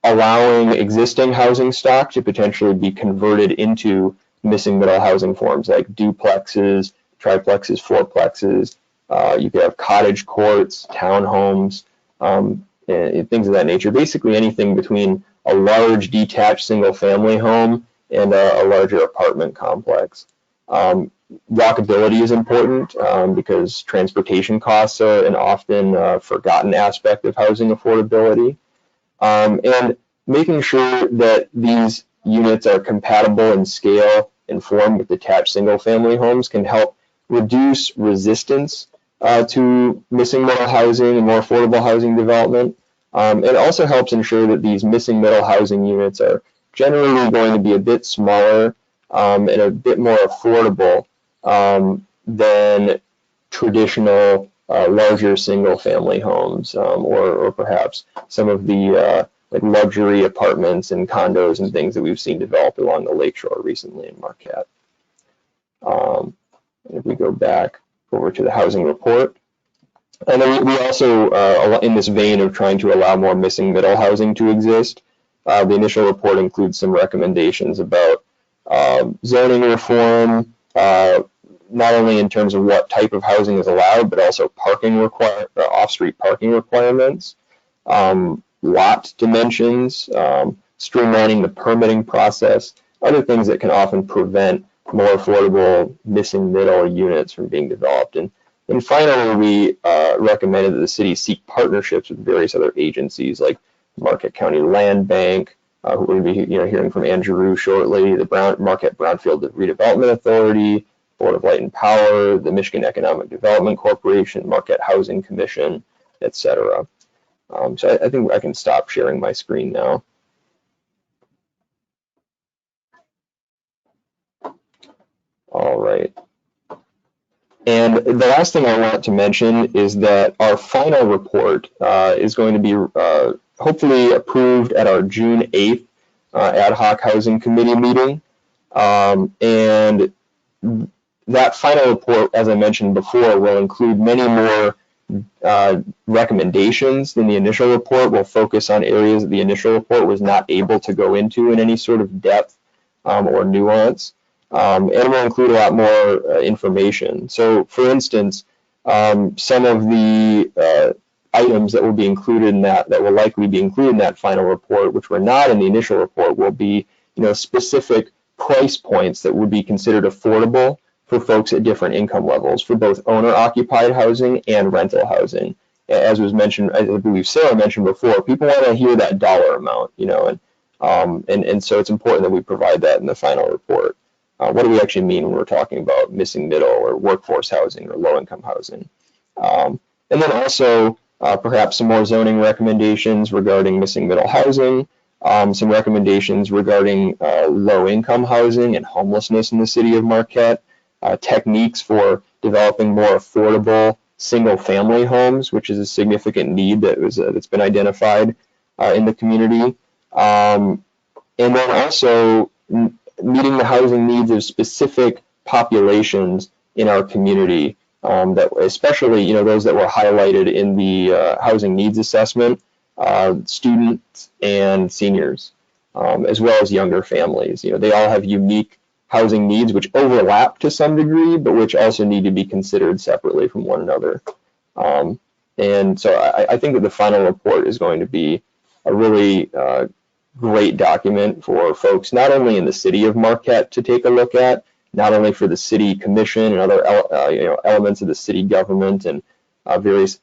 allowing existing housing stock to potentially be converted into missing middle housing forms like duplexes, triplexes, fourplexes. You could have cottage courts, townhomes, and things of that nature. Basically anything between a large detached single-family home and a larger apartment complex. Walkability is important because transportation costs are an often forgotten aspect of housing affordability. And making sure that these units are compatible in scale and form with detached single-family homes can help reduce resistance to missing middle housing and more affordable housing development. It also helps ensure that these missing middle housing units are generally going to be a bit smaller and a bit more affordable than traditional larger single-family homes, or perhaps some of the like luxury apartments and condos and things that we've seen developed along the lakeshore recently in Marquette. If we go back over to the housing report, and then we also, in this vein of trying to allow more missing middle housing to exist, the initial report includes some recommendations about zoning reform, not only in terms of what type of housing is allowed, but also off-street parking requirements, lot dimensions, streamlining the permitting process, other things that can often prevent more affordable missing middle units from being developed. And finally, we recommended that the city seek partnerships with various other agencies like Marquette County Land Bank, who we're going to be hearing from Andrew shortly, the Marquette Brownfield Redevelopment Authority, Board of Light and Power, the Michigan Economic Development Corporation, Marquette Housing Commission, etc. So I think I can stop sharing my screen now. All right. And the last thing I want to mention is that our final report is going to be hopefully approved at our June 8th ad hoc housing committee meeting. And that final report, as I mentioned before, will include many more recommendations than the initial report. Will focus on areas that the initial report was not able to go into in any sort of depth or nuance. And will include a lot more information. So, for instance, some of the items that will be included in that will likely be included in that final report, which were not in the initial report, will be, specific price points that would be considered affordable for folks at different income levels for both owner-occupied housing and rental housing. As was mentioned, I believe Sarah mentioned before, people want to hear that dollar amount, and so it's important that we provide that in the final report. What do we actually mean when we're talking about missing middle or workforce housing or low-income housing? And then also perhaps some more zoning recommendations regarding missing middle housing, some recommendations regarding low-income housing and homelessness in the city of Marquette, techniques for developing more affordable single-family homes, which is a significant need that's been identified in the community, and then also meeting the housing needs of specific populations in our community, that especially those that were highlighted in the housing needs assessment, students and seniors, as well as younger families. They all have unique housing needs which overlap to some degree, but which also need to be considered separately from one another. And so I think that the final report is going to be a really great document for folks, not only in the city of Marquette to take a look at, not only for the city commission and other elements of the city government and various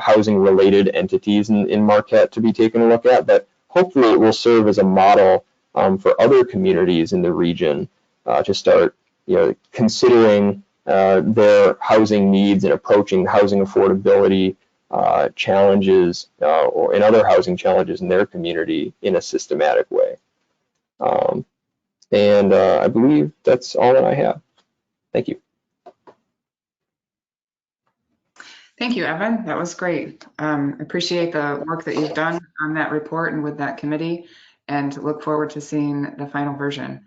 housing-related entities in Marquette to be taken a look at, but hopefully it will serve as a model for other communities in the region to start considering their housing needs and approaching housing affordability challenges or in other housing challenges in their community in a systematic way. And I believe that's all that I have. Thank you. Thank you, Evan. That was great. Appreciate the work that you've done on that report and with that committee, and look forward to seeing the final version.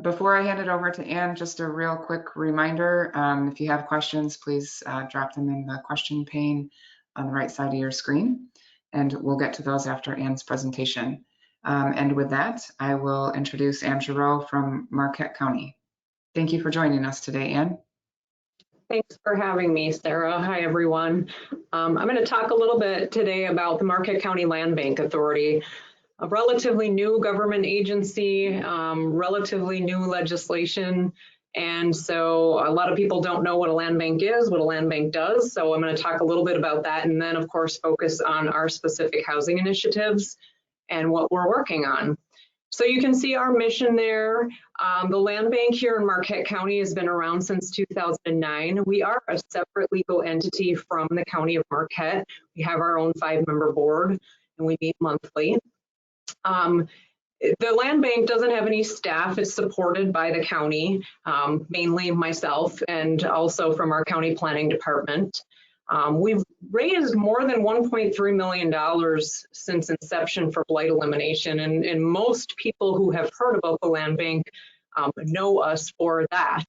Before I hand it over to Ann, just a real quick reminder, if you have questions, please drop them in the question pane on the right side of your screen, and we'll get to those after Ann's presentation. And with that, I will introduce Ann Giroux from Marquette County. Thank you for joining us today, Ann. Thanks for having me, Sarah. Hi, everyone. I'm going to talk a little bit today about the Marquette County Land Bank Authority. a relatively new government agency, relatively new legislation. And so a lot of people don't know what a land bank is, what a land bank does. So I'm going to talk a little bit about that, and then of course focus on our specific housing initiatives and what we're working on. So you can see our mission there. The land bank here in Marquette County has been around since 2009. We are a separate legal entity from the County of Marquette. We have our own 5-member board, and we meet monthly. The land bank doesn't have any staff. It's supported by the county, mainly myself, and also from our county planning department. We've raised more than $1.3 million since inception for blight elimination, and most people who have heard about the land bank know us for that.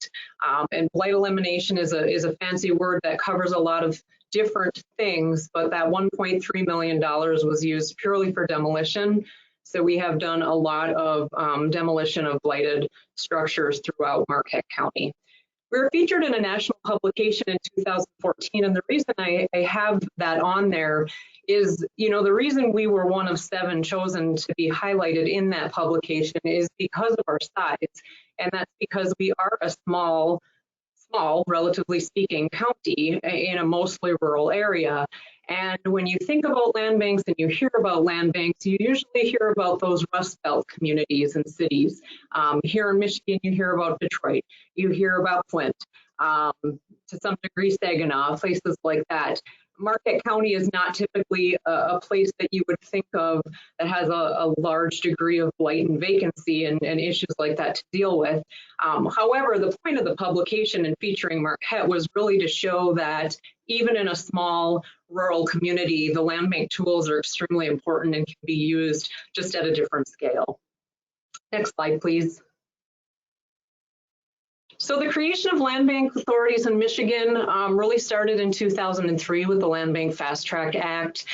And blight elimination is a fancy word that covers a lot of different things, but that $1.3 million was used purely for demolition. So we have done a lot of demolition of blighted structures throughout Marquette County. We were featured in a national publication in 2014, and the reason I have that on there is, you know, the reason we were one of 7 chosen to be highlighted in that publication is because of our size, and that's because we are a small, relatively speaking, county in a mostly rural area. And when you think about land banks and you hear about land banks, you usually hear about those Rust Belt communities and cities. Here in Michigan, you hear about Detroit, you hear about Flint, to some degree Saginaw, places like that. Marquette County is not typically a place that you would think of that has a large degree of blight and vacancy and issues like that to deal with. However, the point of the publication and featuring Marquette was really to show that even in a small rural community, the land bank tools are extremely important and can be used just at a different scale. Next slide, please. So the creation of land bank authorities in Michigan really started in 2003 with the Land Bank Fast Track Act.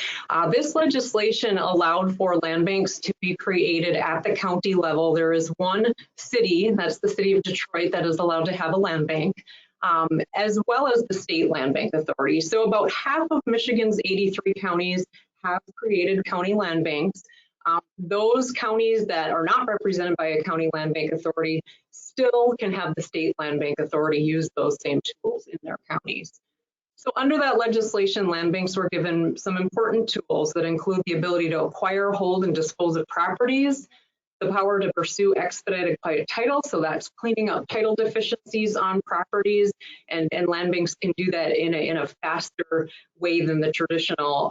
This legislation allowed for land banks to be created at the county level. There is one city, that's the city of Detroit, that is allowed to have a land bank, as well as the state land bank authority. So about half of Michigan's 83 counties have created county land banks. Those counties that are not represented by a county land bank authority still can have the state land bank authority use those same tools in their counties. So under that legislation, land banks were given some important tools that include the ability to acquire, hold, and dispose of properties, the power to pursue expedited quiet title, so that's cleaning up title deficiencies on properties, and land banks can do that in a faster way than the traditional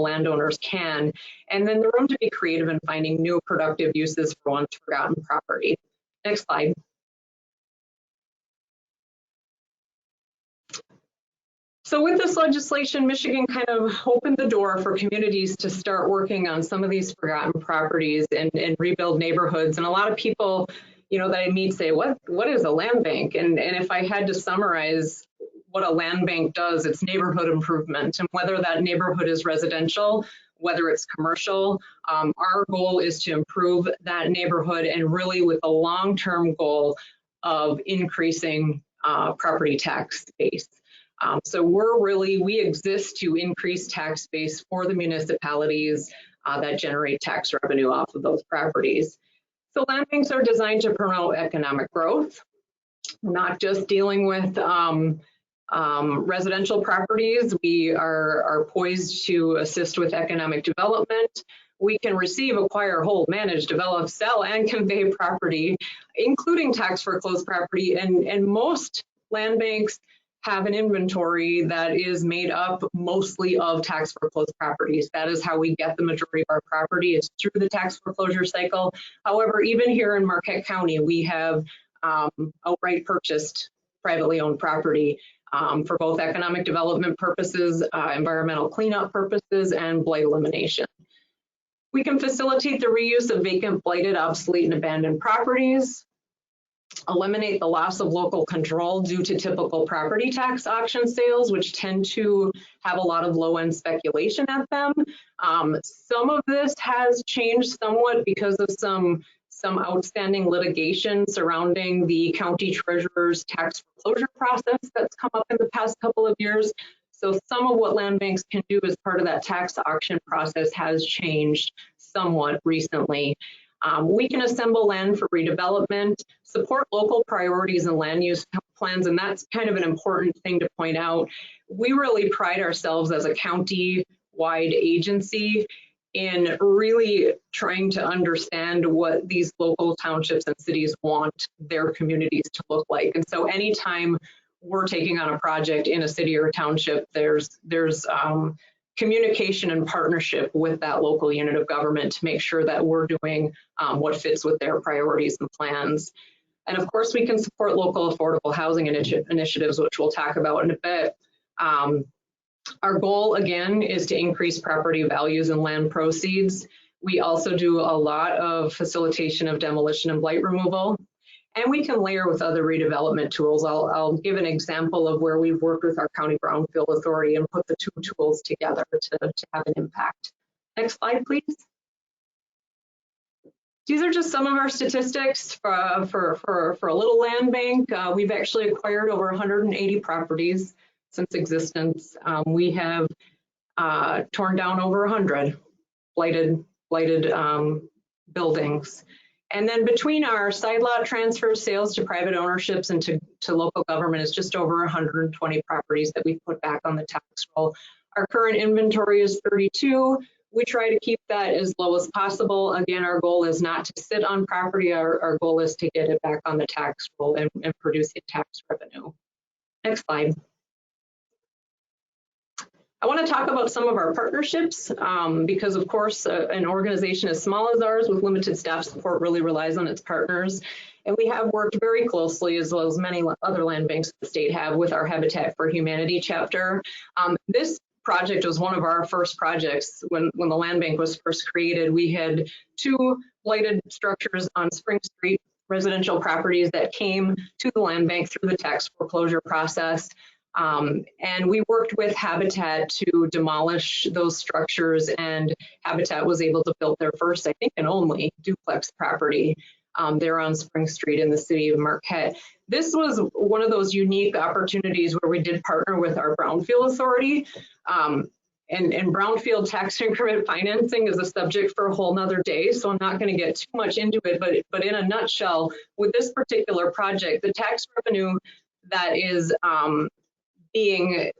landowners can, and then the room to be creative in finding new productive uses for once forgotten property. Next slide. So with this legislation, Michigan kind of opened the door for communities to start working on some of these forgotten properties and rebuild neighborhoods. And a lot of people, you know, that I meet say, what is a land bank? And if I had to summarize what a land bank does, it's neighborhood improvement. And whether that neighborhood is residential, whether it's commercial, our goal is to improve that neighborhood, and really with a long-term goal of increasing property tax base. So we exist to increase tax base for the municipalities that generate tax revenue off of those properties. So land banks are designed to promote economic growth, not just dealing with residential properties. We are poised to assist with economic development. We can receive, acquire, hold, manage, develop, sell, and convey property, including tax foreclosed property. And most land banks have an inventory that is made up mostly of tax foreclosed properties. That is how we get the majority of our property. It's through the tax foreclosure cycle. However, even here in Marquette County, we have outright purchased privately owned property for both economic development purposes, environmental cleanup purposes, and blight elimination. We can facilitate the reuse of vacant, blighted, obsolete, and abandoned properties, eliminate the loss of local control due to typical property tax auction sales, which tend to have a lot of low-end speculation at them. Some of this has changed somewhat because of some outstanding litigation surrounding the county treasurer's tax foreclosure process that's come up in the past couple of years. So some of what land banks can do as part of that tax auction process has changed somewhat recently. We can assemble land for redevelopment, support local priorities and land use plans, and that's kind of an important thing to point out. We really pride ourselves as a county-wide agency in really trying to understand what these local townships and cities want their communities to look like. And so anytime we're taking on a project in a city or a township, there's communication and partnership with that local unit of government to make sure that we're doing what fits with their priorities and plans. And of course, we can support local affordable housing initiatives, which we'll talk about in a bit. Our goal, again, is to increase property values and land proceeds. We also do a lot of facilitation of demolition and blight removal, and we can layer with other redevelopment tools. I'll give an example of where we've worked with our County Brownfield Authority and put the two tools together to have an impact. Next slide, please. These are just some of our statistics for a little land bank. We've actually acquired over 180 properties since existence. We have torn down over 100 blighted buildings. And then between our side lot transfers, sales to private ownerships and to local government is just over 120 properties that we put back on the tax roll. Our current inventory is 32. We try to keep that as low as possible. Again, our goal is not to sit on property. Our goal is to get it back on the tax roll and produce tax revenue. Next slide. I want to talk about some of our partnerships because, of course, an organization as small as ours with limited staff support really relies on its partners. And we have worked very closely, as well as many other land banks the state have, with our Habitat for Humanity chapter. This project was one of our first projects when the land bank was first created. We had 2 blighted structures on Spring Street, residential properties that came to the land bank through the tax foreclosure process. And we worked with Habitat to demolish those structures, and Habitat was able to build their first, I think, and only duplex property there on Spring Street in the city of Marquette. This was one of those unique opportunities where we did partner with our Brownfield Authority. And Brownfield tax increment financing is a subject for a whole nother day, so I'm not going to get too much into it, but in a nutshell, with this particular project, the tax revenue that is being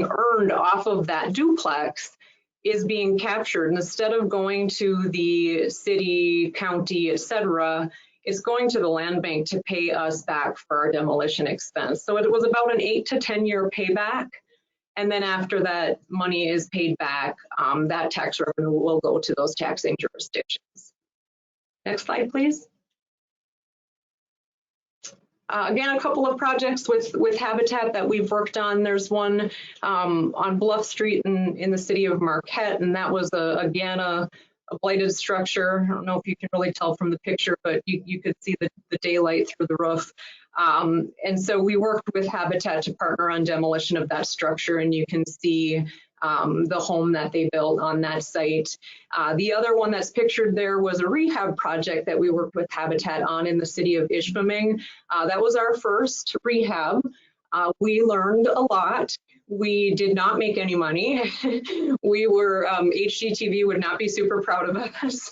earned off of that duplex is being captured. And instead of going to the city, county, etc., it's going to the land bank to pay us back for our demolition expense. So it was about an 8 to 10 year payback. And then after that money is paid back, that tax revenue will go to those taxing jurisdictions. Next slide, please. Again, a couple of projects with Habitat that we've worked on. There's one on Bluff Street in the city of Marquette, and that was again a blighted structure. I don't know if you can really tell from the picture, but you could see the daylight through the roof. And so we worked with Habitat to partner on demolition of that structure, and you can see the home that they built on that site. The other one that's pictured there was a rehab project that we worked with Habitat on in the city of Ishpeming. That was our first rehab. We learned a lot. We did not make any money. We were, HGTV would not be super proud of us.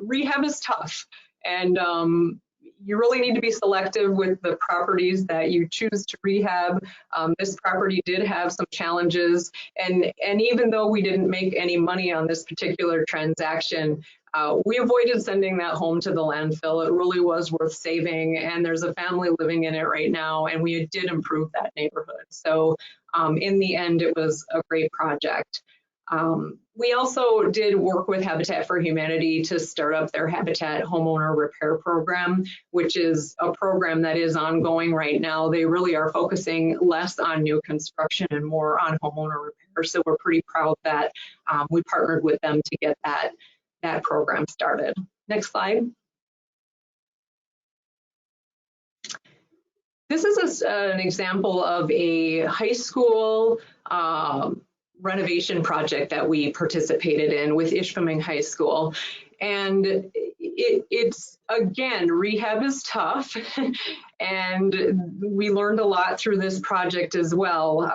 Rehab is tough, and you really need to be selective with the properties that you choose to rehab. This property did have some challenges, and even though we didn't make any money on this particular transaction, we avoided sending that home to the landfill. It really was worth saving, and there's a family living in it right now, and we did improve that neighborhood. So in the end, it was a great project. We also did work with Habitat for Humanity to start up their Habitat Homeowner Repair Program, which is a program that is ongoing right now. They really are focusing less on new construction and more on homeowner repair. So we're pretty proud that we partnered with them to get that program started. Next slide. This is an example of a high school renovation project that we participated in with Ishpeming High School. And it's, again, rehab is tough. And we learned a lot through this project as well.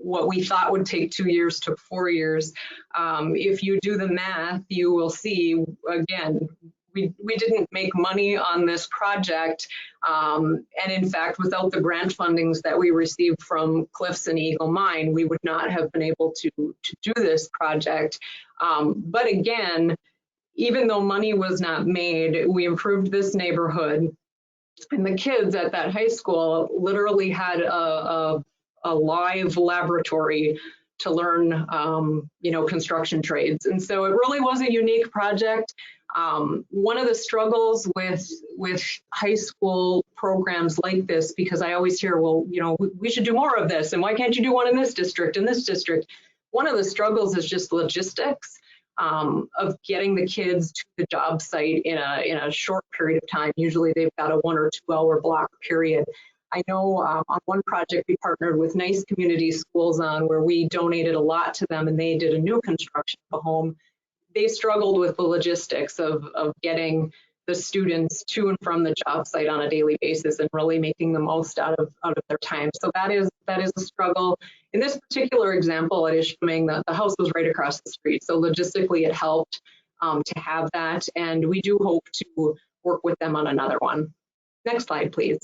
What we thought would take 2 years took 4 years. If you do the math, you will see, again, we didn't make money on this project. And in fact, without the grant fundings that we received from Cliffs and Eagle Mine, we would not have been able to do this project. But again, even though money was not made, we improved this neighborhood. And the kids at that high school literally had a live laboratory to learn, construction trades. And so it really was a unique project. One of the struggles with high school programs like this, because I always hear, well, we should do more of this, and why can't you do one in this district, in this district? One of the struggles is just logistics. Of getting the kids to the job site in a short period of time. Usually they've got a 1 or 2 hour block period. I know on one project we partnered with Nice Community Schools on, where we donated a lot to them, and they did a new construction of a home. They struggled with the logistics of getting the students to and from the job site on a daily basis and really making the most out of their time. So that is a struggle. In this particular example at Ishpeming, the house was right across the street. So logistically it helped to have that. And we do hope to work with them on another one. Next slide, please.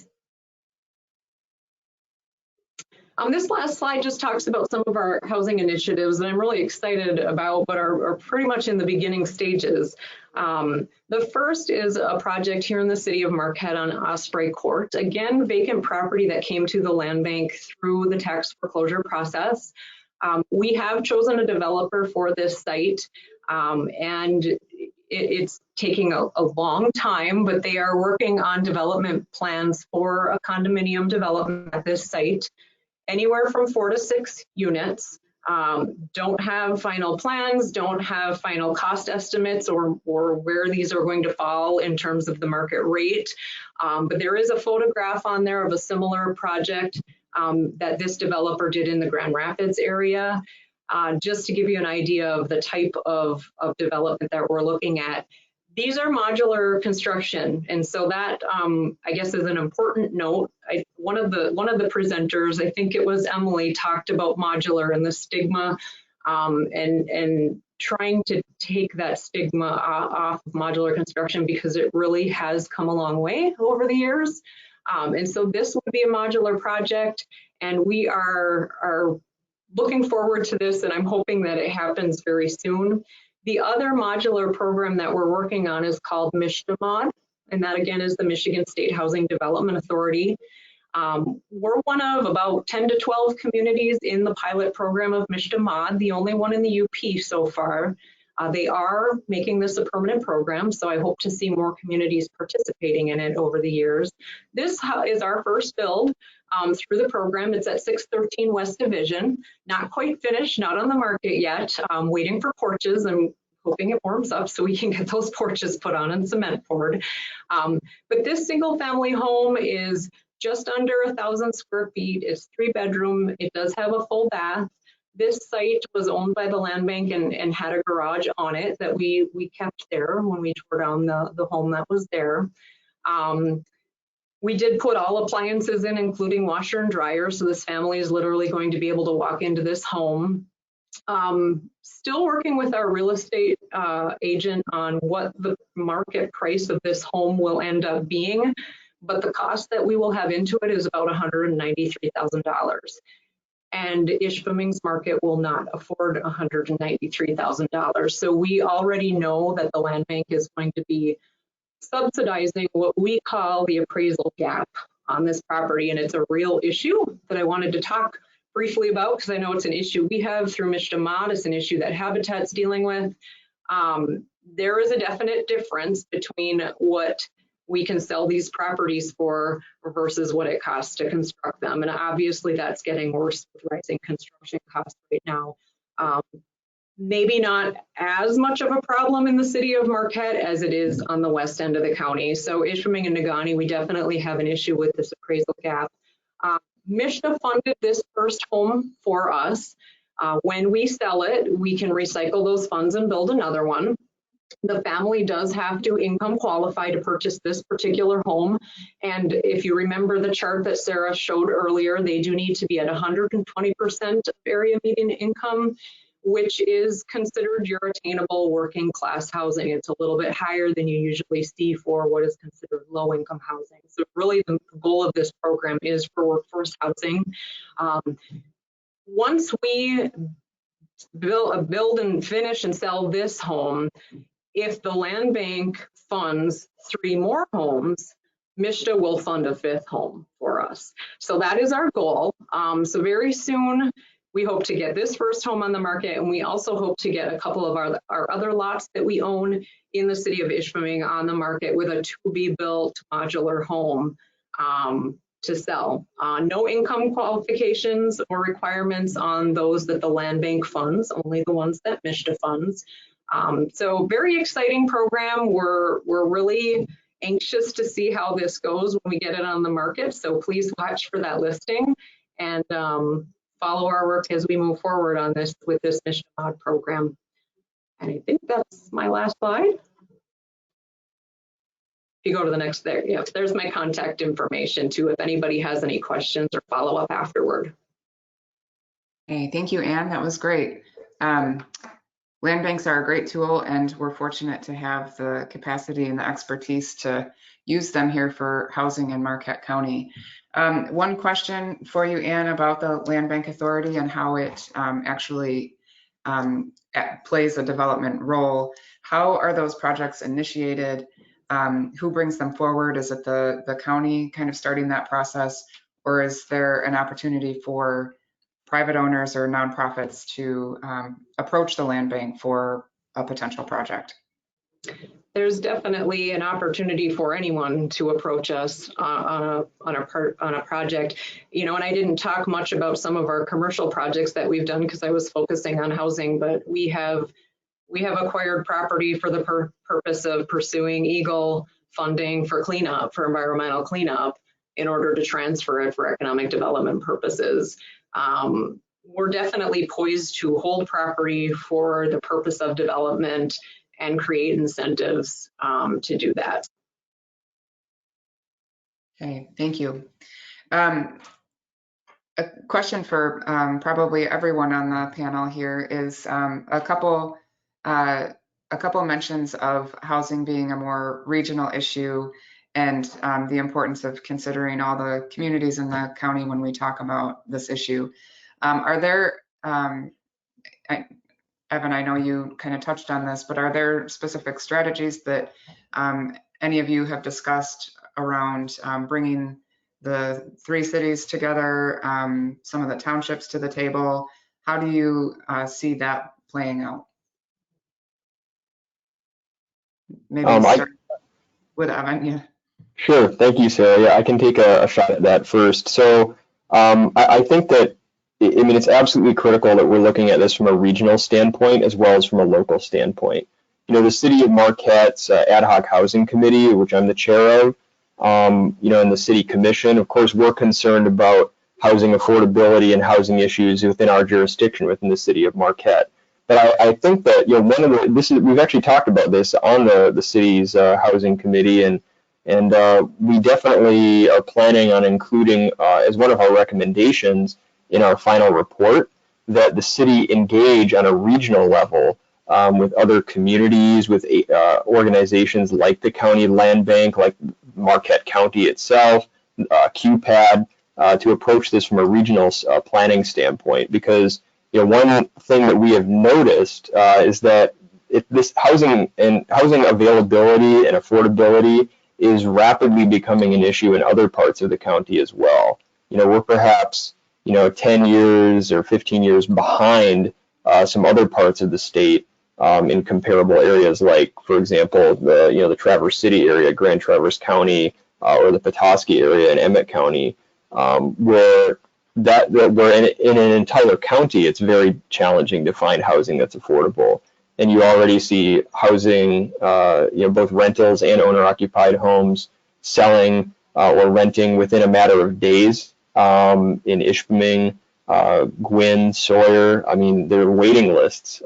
This last slide just talks about some of our housing initiatives that I'm really excited about, but are pretty much in the beginning stages. The first is a project here in the city of Marquette on Osprey Court. Again, vacant property that came to the land bank through the tax foreclosure process. We have chosen a developer for this site, and it's taking a long time, but they are working on development plans for a condominium development at this site. Anywhere from 4 to 6 units, don't have final plans, don't have final cost estimates or where these are going to fall in terms of the market rate. But there is a photograph on there of a similar project that this developer did in the Grand Rapids area. Just to give you an idea of the type of development that we're looking at. These are modular construction, and so that I guess is an important note. One of the presenters, I think it was Emily, talked about modular and the stigma, and trying to take that stigma off of modular construction, because it really has come a long way over the years. And so this would be a modular project, and we are looking forward to this, and I'm hoping that it happens very soon. The other modular program that we're working on is called MISHDA-MOD, and that again is the Michigan State Housing Development Authority. We're one of about 10 to 12 communities in the pilot program of MISHDA-MOD, the only one in the UP so far. They are making this a permanent program, so I hope to see more communities participating in it over the years. This is our first build through the program. It's at 613 West Division, not quite finished, not on the market yet, waiting for porches. I'm hoping it warms up so we can get those porches put on and cement poured. But this single family home is just under 1,000 square feet. It's 3-bedroom. It does have a full bath. This site was owned by the land bank and had a garage on it that we kept there when we tore down the home that was there. We did put all appliances in, including washer and dryer, so this family is literally going to be able to walk into this home. Still working with our real estate agent on what the market price of this home will end up being, but the cost that we will have into it is about $193,000. And Ishpeming's market will not afford $193,000. So we already know that the land bank is going to be subsidizing what we call the appraisal gap on this property. And it's a real issue that I wanted to talk briefly about, because I know it's an issue we have through MISHDA-MOD. It's an issue that Habitat's dealing with. There is a definite difference between what we can sell these properties for versus what it costs to construct them. And obviously that's getting worse with rising construction costs right now. Maybe not as much of a problem in the city of Marquette as it is on the west end of the county. So Ishpeming and Negaunee, we definitely have an issue with this appraisal gap. MISHDA funded this first home for us. When we sell it, we can recycle those funds and build another one. The family does have to income qualify to purchase this particular home. And if you remember the chart that Sarah showed earlier, they do need to be at 120% of area median income, which is considered your attainable working class housing. It's a little bit higher than you usually see for what is considered low income housing. So really the goal of this program is for workforce housing. Once we build and finish and sell this home, if the land bank funds 3 more homes, MSHDA will fund a 5th home for us. So that is our goal. So very soon, we hope to get this first home on the market, and we also hope to get a couple of our other lots that we own in the city of Ishpeming on the market with a to-be-built modular home to sell. No income qualifications or requirements on those that the land bank funds, only the ones that MSHDA funds. So very exciting program. We're really anxious to see how this goes when we get it on the market. So please watch for that listing and follow our work as we move forward on this with this MSHDA mod program. And I think that's my last slide. If you go to the next there, yeah, there's my contact information too, if anybody has any questions or follow up afterward. Hey, thank you, Anne. That was great. Land banks are a great tool, and we're fortunate to have the capacity and the expertise to use them here for housing in Marquette County. One question for you, Anne, about the Land Bank Authority and how it actually plays a development role. How are those projects initiated? Who brings them forward? Is it the county kind of starting that process, or is there an opportunity for private owners or nonprofits to approach the land bank for a potential project? There's definitely an opportunity for anyone to approach us on a project. You know, and I didn't talk much about some of our commercial projects that we've done because I was focusing on housing, but we have acquired property for the purpose of pursuing EAGLE funding for cleanup, for environmental cleanup, in order to transfer it for economic development purposes. We're definitely poised to hold property for the purpose of development and create incentives to do that. Okay, thank you. A question for probably everyone on the panel here is a couple mentions of housing being a more regional issue and the importance of considering all the communities in the county when we talk about this issue. Are there, Evan, I know you kind of touched on this, but are there specific strategies that any of you have discussed around bringing the 3 cities together, some of the townships to the table? How do you see that playing out? Maybe start with Evan, yeah. Sure, thank you, Sarah. Yeah, I can take a shot at that first. So I think that, I mean, it's absolutely critical that we're looking at this from a regional standpoint as well as from a local standpoint. You know, the City of Marquette's Ad Hoc Housing Committee, which I'm the chair of, you know, and the City Commission, of course, we're concerned about housing affordability and housing issues within our jurisdiction within the City of Marquette. But I think that, you know, we've actually talked about this on the city's housing committee, and we definitely are planning on including as one of our recommendations in our final report that the city engage on a regional level with other communities, with organizations like the county land bank, like Marquette County itself, QPAD, to approach this from a regional planning standpoint. Because, you know, one thing that we have noticed is that this housing availability and affordability is rapidly becoming an issue in other parts of the county as well. You know, we're perhaps, you know, 10 years or 15 years behind some other parts of the state in comparable areas, like, for example, the Traverse City area, Grand Traverse County, or the Petoskey area in Emmett County, where in an entire county, it's very challenging to find housing that's affordable. And you already see housing, you know, both rentals and owner-occupied homes selling or renting within a matter of days in Ishpeming, Gwynn, Sawyer. I mean, there are waiting lists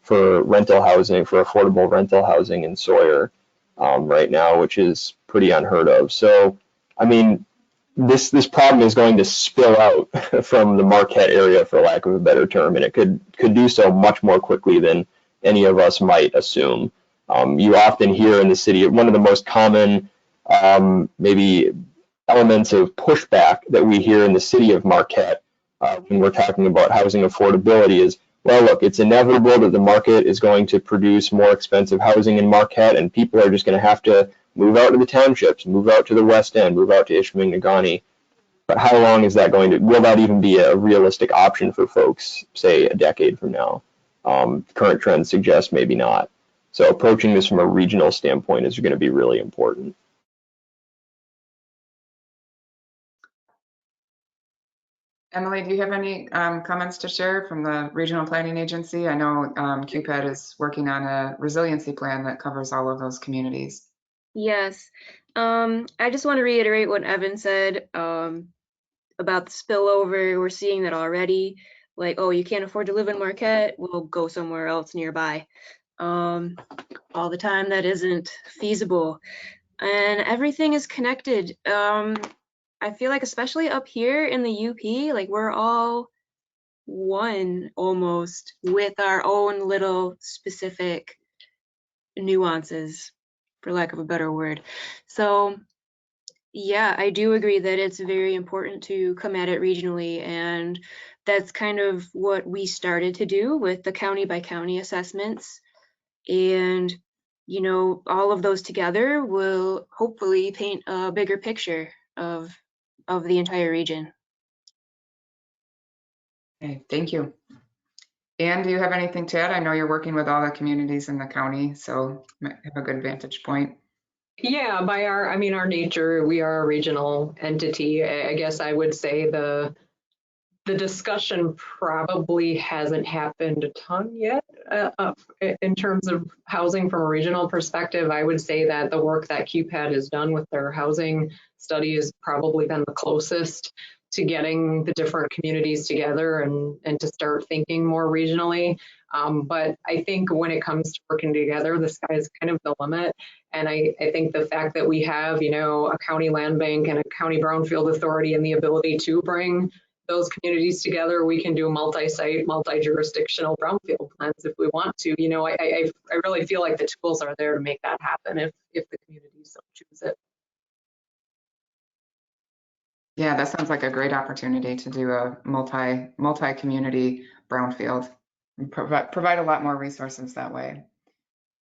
for rental housing, for affordable rental housing in Sawyer right now, which is pretty unheard of. So, I mean, this problem is going to spill out from the Marquette area, for lack of a better term, and it could do so much more quickly than any of us might assume. You often hear in the city, one of the most common maybe elements of pushback that we hear in the city of Marquette when we're talking about housing affordability is, well, look, it's inevitable that the market is going to produce more expensive housing in Marquette, and people are just going to have to move out to the townships, move out to the West End, move out to Ishpeming-Negaunee. But how long is that going to, will that even be a realistic option for folks, say, a decade from now? Current trends suggest maybe not. So approaching this from a regional standpoint is going to be really important. Emily, do you have any comments to share from the Regional Planning Agency? I know QPAD is working on a resiliency plan that covers all of those communities. Yes. I just want to reiterate what Evan said about the spillover. We're seeing that already. Like, oh, you can't afford to live in Marquette, we'll go somewhere else nearby. All the time, that isn't feasible. And everything is connected. I feel like, especially up here in the UP, like we're all one almost, with our own little specific nuances, for lack of a better word. So yeah, I do agree that it's very important to come at it regionally, and that's kind of what we started to do with the county by county assessments. And you know, all of those together will hopefully paint a bigger picture of the entire region. Okay, thank you. Anne, do you have anything to add? I know you're working with all the communities in the county, so you might have a good vantage point. Yeah, by our nature, we are a regional entity. I guess I would say the discussion probably hasn't happened a ton yet in terms of housing from a regional perspective. I would say that the work that QPAD has done with their housing study has probably been the closest to getting the different communities together and to start thinking more regionally. But I think when it comes to working together, the sky is kind of the limit. And I think the fact that we have, you know, a county land bank and a county brownfield authority and the ability to bring those communities together, we can do multi-site, multi-jurisdictional brownfield plans if we want to. You know, I really feel like the tools are there to make that happen if the communities so choose it. Yeah, that sounds like a great opportunity to do a multi-community brownfield and provide a lot more resources that way.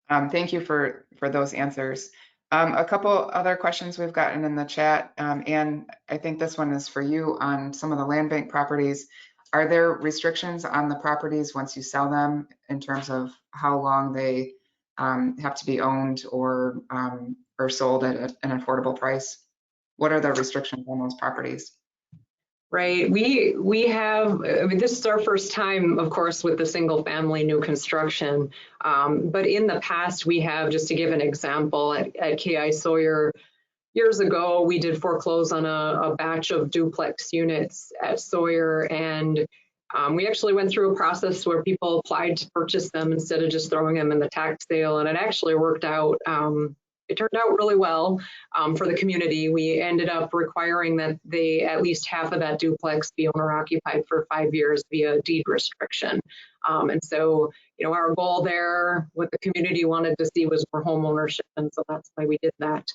Thank you for those answers. A couple other questions we've gotten in the chat, and I think this one is for you on some of the land bank properties. Are there restrictions on the properties once you sell them in terms of how long they have to be owned or sold at an affordable price? What are the restrictions on those properties? Right. We have, I mean, this is our first time, of course, with the single family new construction. But in the past, we have, just to give an example, at KI Sawyer, years ago, we did foreclose on a batch of duplex units at Sawyer, and we actually went through a process where people applied to purchase them instead of just throwing them in the tax sale, and it actually worked out. It turned out really well for the community. We ended up requiring that they, at least half of that duplex, be owner occupied for 5 years via deed restriction. And so, you know, our goal there, what the community wanted to see was more home ownership, and so that's why we did that.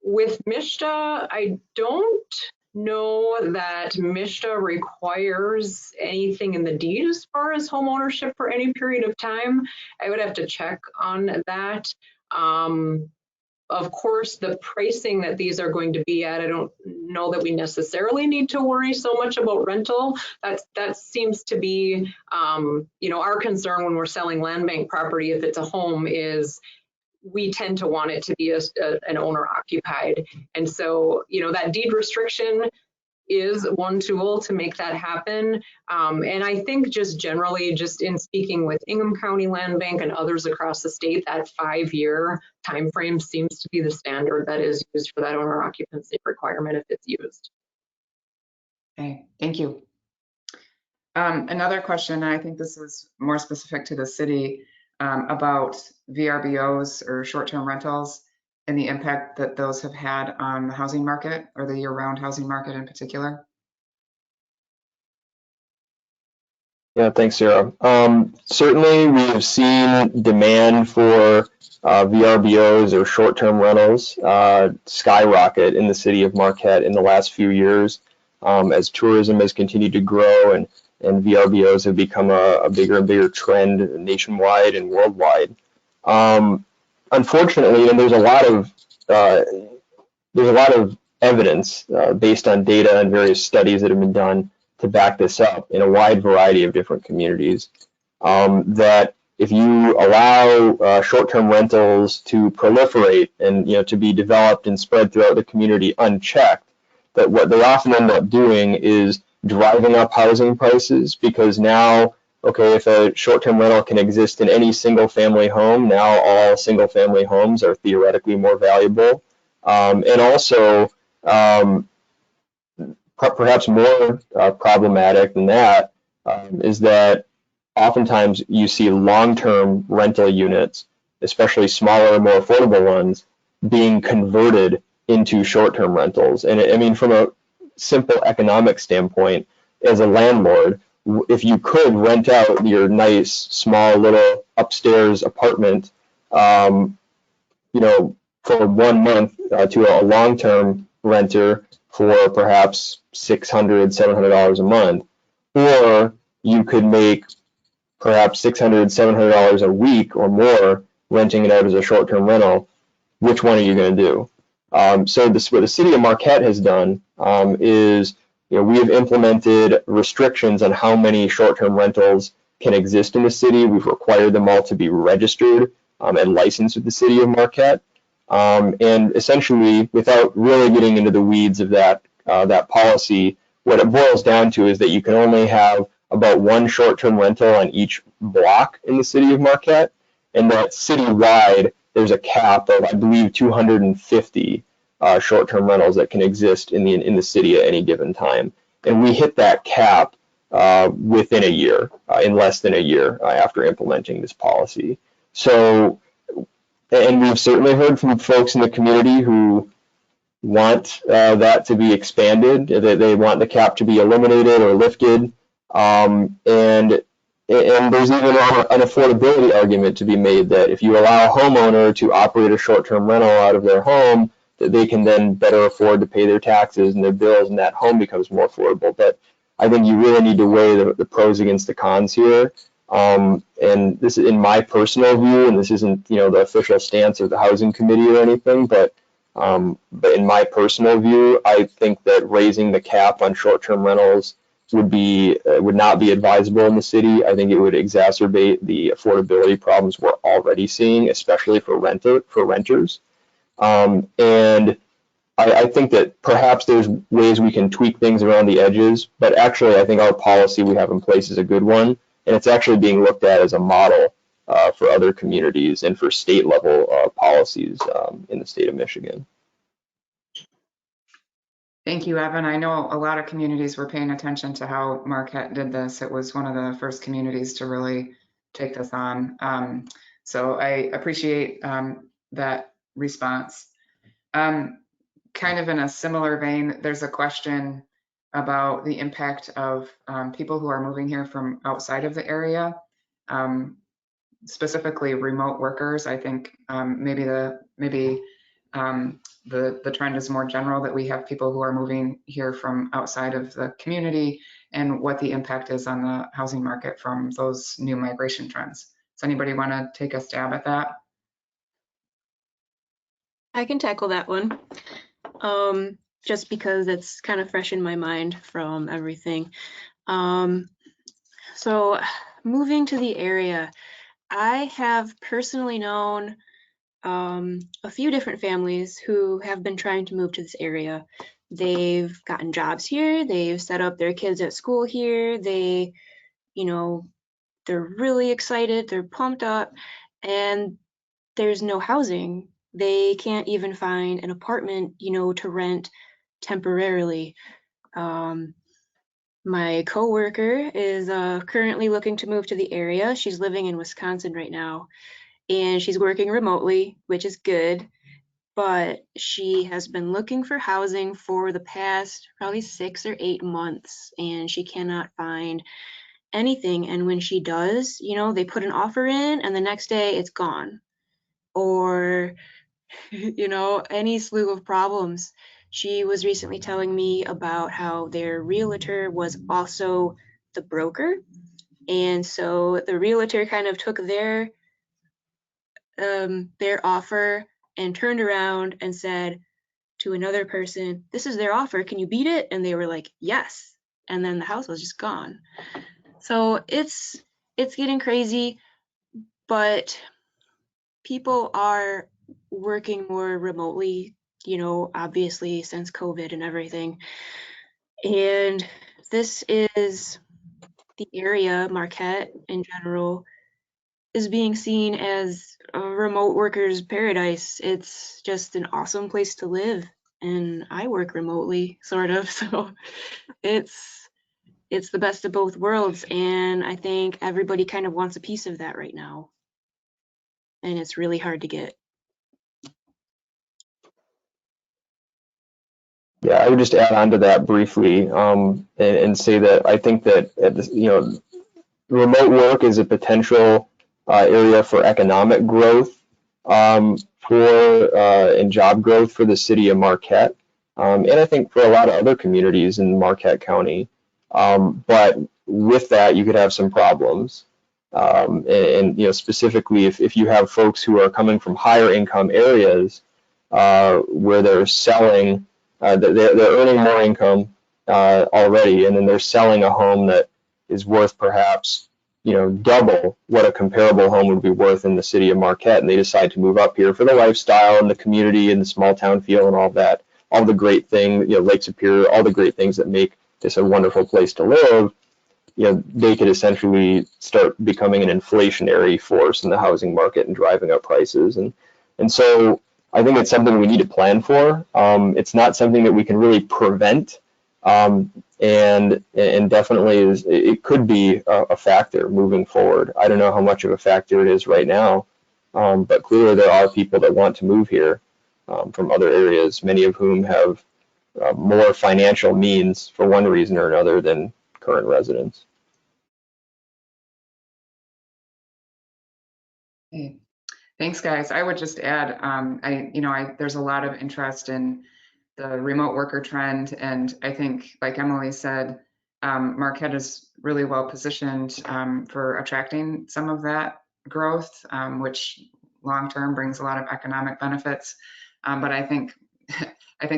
With MISHDA, I don't know that MISHDA requires anything in the deed as far as home ownership for any period of time. I would have to check on that. Of course, the pricing that these are going to be at, I don't know that we necessarily need to worry so much about rental. That seems to be, you know, our concern when we're selling land bank property, if it's a home, is we tend to want it to be an owner occupied. And so, you know, that deed restriction is one tool to make that happen. And I think just generally, just in speaking with Ingham County Land Bank and others across the state, that 5-year time frame seems to be the standard that is used for that owner occupancy requirement if it's used. Okay, thank you. Another question, and I think this is more specific to the city, about VRBOs or short-term rentals and the impact that those have had on the housing market or the year-round housing market in particular. Yeah, thanks, Sarah. Certainly, we have seen demand for VRBOs or short-term rentals skyrocket in the city of Marquette in the last few years as tourism has continued to grow and VRBOs have become a bigger and bigger trend nationwide and worldwide. Unfortunately, and there's a lot of evidence based on data and various studies that have been done to back this up in a wide variety of different communities, that if you allow short-term rentals to proliferate and to be developed and spread throughout the community unchecked, that what they often end up doing is driving up housing prices, because now, okay, if a short-term rental can exist in any single-family home, now all single-family homes are theoretically more valuable. And also, perhaps more problematic than that is that oftentimes you see long-term rental units, especially smaller, more affordable ones, being converted into short-term rentals. And I mean, from a simple economic standpoint, as a landlord, if you could rent out your nice, small, little upstairs apartment, for 1 month to a long-term renter for perhaps $600, $700 a month, or you could make perhaps $600, $700 a week or more renting it out as a short-term rental. Which one are you going to do? So what the city of Marquette has done is, we have implemented restrictions on how many short-term rentals can exist in the city. We've required them all to be registered and licensed with the city of Marquette. And essentially, without really getting into the weeds of that policy, what it boils down to is that you can only have about one short-term rental on each block in the city of Marquette, and that citywide there's a cap of, I believe, 250 short-term rentals that can exist in the city at any given time. And we hit that cap within a year, in less than a year after implementing this policy. So, and we've certainly heard from folks in the community who want that to be expanded, that they want the cap to be eliminated or lifted. And there's even an affordability argument to be made that if you allow a homeowner to operate a short-term rental out of their home, that they can then better afford to pay their taxes and their bills, and that home becomes more affordable. But I think you really need to weigh the pros against the cons here. And this is in my personal view, and this isn't the official stance of the housing committee or anything, but in my personal view, I think that raising the cap on short-term rentals would not be advisable in the city. I think it would exacerbate the affordability problems we're already seeing, especially for renters. And I think that perhaps there's ways we can tweak things around the edges, but actually I think our policy we have in place is a good one, and it's actually being looked at as a model for other communities and for state level policies in the state of Michigan. Thank you, Evan. I know a lot of communities were paying attention to how Marquette did this. It was one of the first communities to really take this on. So I appreciate that response. Kind of in a similar vein, there's a question about the impact of people who are moving here from outside of the area, specifically remote workers. I think maybe the trend is more general, that we have people who are moving here from outside of the community, and what the impact is on the housing market from those new migration trends. Does anybody want to take a stab at that? I can tackle that one, just because it's kind of fresh in my mind from everything. So moving to the area, I have personally known a few different families who have been trying to move to this area. They've gotten jobs here, they've set up their kids at school here, they're really excited, they're pumped up, and there's no housing. They can't even find an apartment, to rent temporarily. My coworker is currently looking to move to the area. She's living in Wisconsin right now, and she's working remotely, which is good, but she has been looking for housing for the past probably 6 or 8 months, and she cannot find anything. And when she does, they put an offer in, and the next day it's gone. Or, any slew of problems. She was recently telling me about how their realtor was also the broker. And so the realtor kind of took their offer and turned around and said to another person, "This is their offer. Can you beat it?" And they were like, "Yes." And then the house was just gone. So it's getting crazy, but people are working more remotely, obviously since COVID and everything. And this is the area, Marquette in general, is being seen as a remote worker's paradise. It's just an awesome place to live. And I work remotely, sort of, so it's the best of both worlds. And I think everybody kind of wants a piece of that right now. And it's really hard to get. Yeah, I would just add on to that briefly, and say that I think that remote work is a potential area for economic growth, and job growth for the city of Marquette, and I think for a lot of other communities in Marquette County. But with that, you could have some problems. Specifically, if you have folks who are coming from higher income areas where they're selling, they're earning more income already, and then they're selling a home that is worth perhaps double what a comparable home would be worth in the city of Marquette, and they decide to move up here for the lifestyle and the community and the small town feel and all that, all the great things, Lake Superior, all the great things that make this a wonderful place to live. They could essentially start becoming an inflationary force in the housing market and driving up prices, and so I think it's something we need to plan for. It's not something that we can really prevent. And definitely it could be a factor moving forward. I don't know how much of a factor it is right now, but clearly there are people that want to move here from other areas, many of whom have more financial means for one reason or another than current residents. Hey, thanks, guys. I would just add, there's a lot of interest in the remote worker trend, and I think, like Emily said, Marquette is really well positioned for attracting some of that growth, which long-term brings a lot of economic benefits. But I think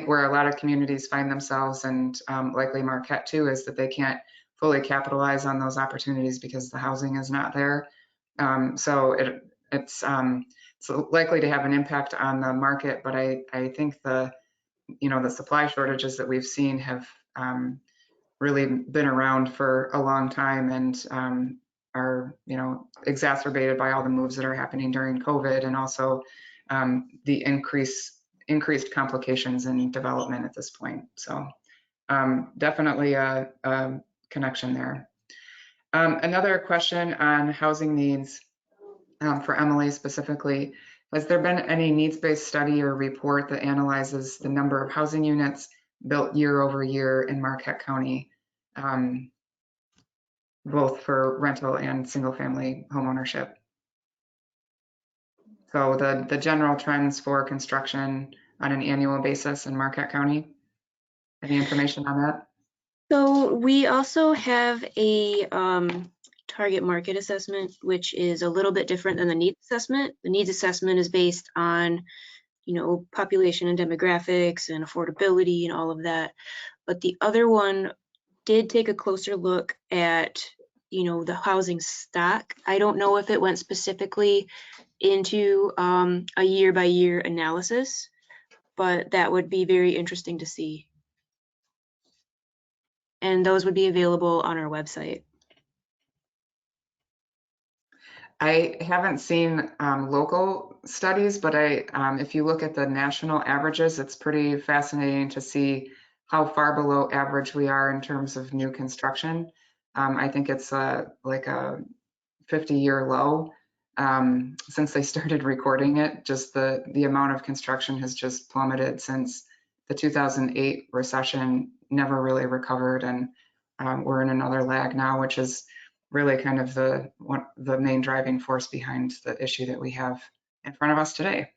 where a lot of communities find themselves, and likely Marquette too, is that they can't fully capitalize on those opportunities because the housing is not there. So it's likely to have an impact on the market, but I think the supply shortages that we've seen have really been around for a long time, and are exacerbated by all the moves that are happening during COVID, and also the increased complications in development at this point. So definitely a connection there. Another question on housing needs for Emily specifically. Has there been any needs-based study or report that analyzes the number of housing units built year over year in Marquette County, both for rental and single-family homeownership? So the general trends for construction on an annual basis in Marquette County. Any information on that? So we also have a target market assessment, which is a little bit different than the needs assessment. The needs assessment is based on, population and demographics and affordability and all of that. But the other one did take a closer look at, the housing stock. I don't know if it went specifically into a year by year analysis, but that would be very interesting to see. And those would be available on our website. I haven't seen local studies, but if you look at the national averages, it's pretty fascinating to see how far below average we are in terms of new construction. I think it's like a 50-year low. Since they started recording it, just the amount of construction has just plummeted since the 2008 recession, never really recovered. And we're in another lag now, which is really kind of the main driving force behind the issue that we have in front of us today.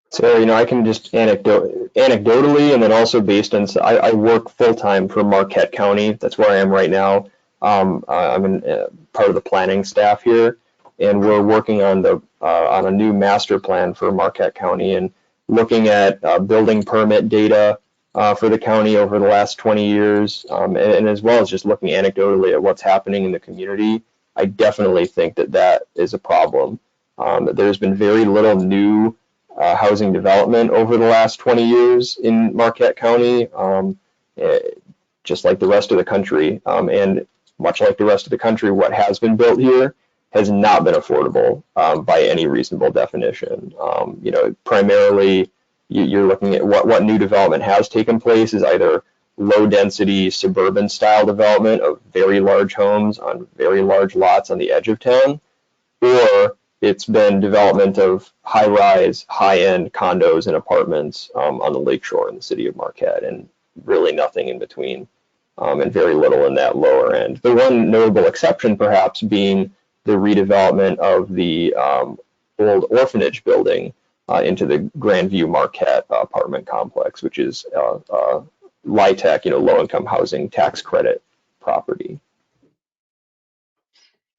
So, I can just anecdotally, and then also based on, I work full-time for Marquette County. That's where I am right now. I'm part of the planning staff here, and we're working on on a new master plan for Marquette County and looking at building permit data for the county over the last 20 years, and as well as just looking anecdotally at what's happening in the community. I definitely think that is a problem. There's been very little new housing development over the last 20 years in Marquette County, just like the rest of the country. And much like the rest of the country, what has been built here has not been affordable by any reasonable definition. Primarily, you're looking at what new development has taken place is either low density suburban style development of very large homes on very large lots on the edge of town, or it's been development of high-rise, high-end condos and apartments on the lakeshore in the city of Marquette, and really nothing in between, and very little in that lower end. The one notable exception, perhaps, being the redevelopment of the old orphanage building into the Grandview Marquette apartment complex, which is LIHTC, low-income housing tax credit property.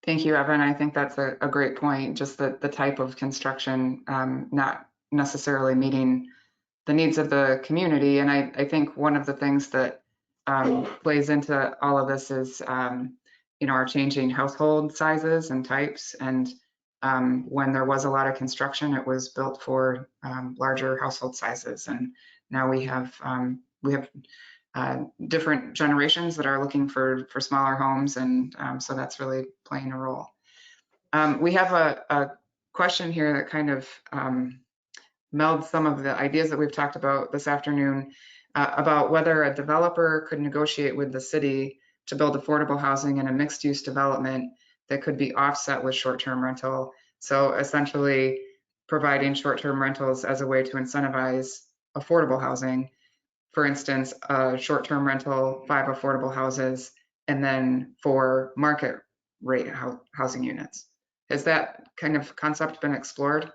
Thank you, Evan. I think that's a great point. Just the type of construction not necessarily meeting the needs of the community. And I think one of the things that plays into all of this is, our changing household sizes and types. And when there was a lot of construction, it was built for larger household sizes. And now we have different generations that are looking for smaller homes, and so that's really playing a role. We have a question here that kind of melds some of the ideas that we've talked about this afternoon about whether a developer could negotiate with the city to build affordable housing in a mixed-use development that could be offset with short-term rental. So essentially providing short-term rentals as a way to incentivize affordable housing. For instance, a short-term rental, 5 affordable houses, and then 4 market rate housing units. Has that kind of concept been explored?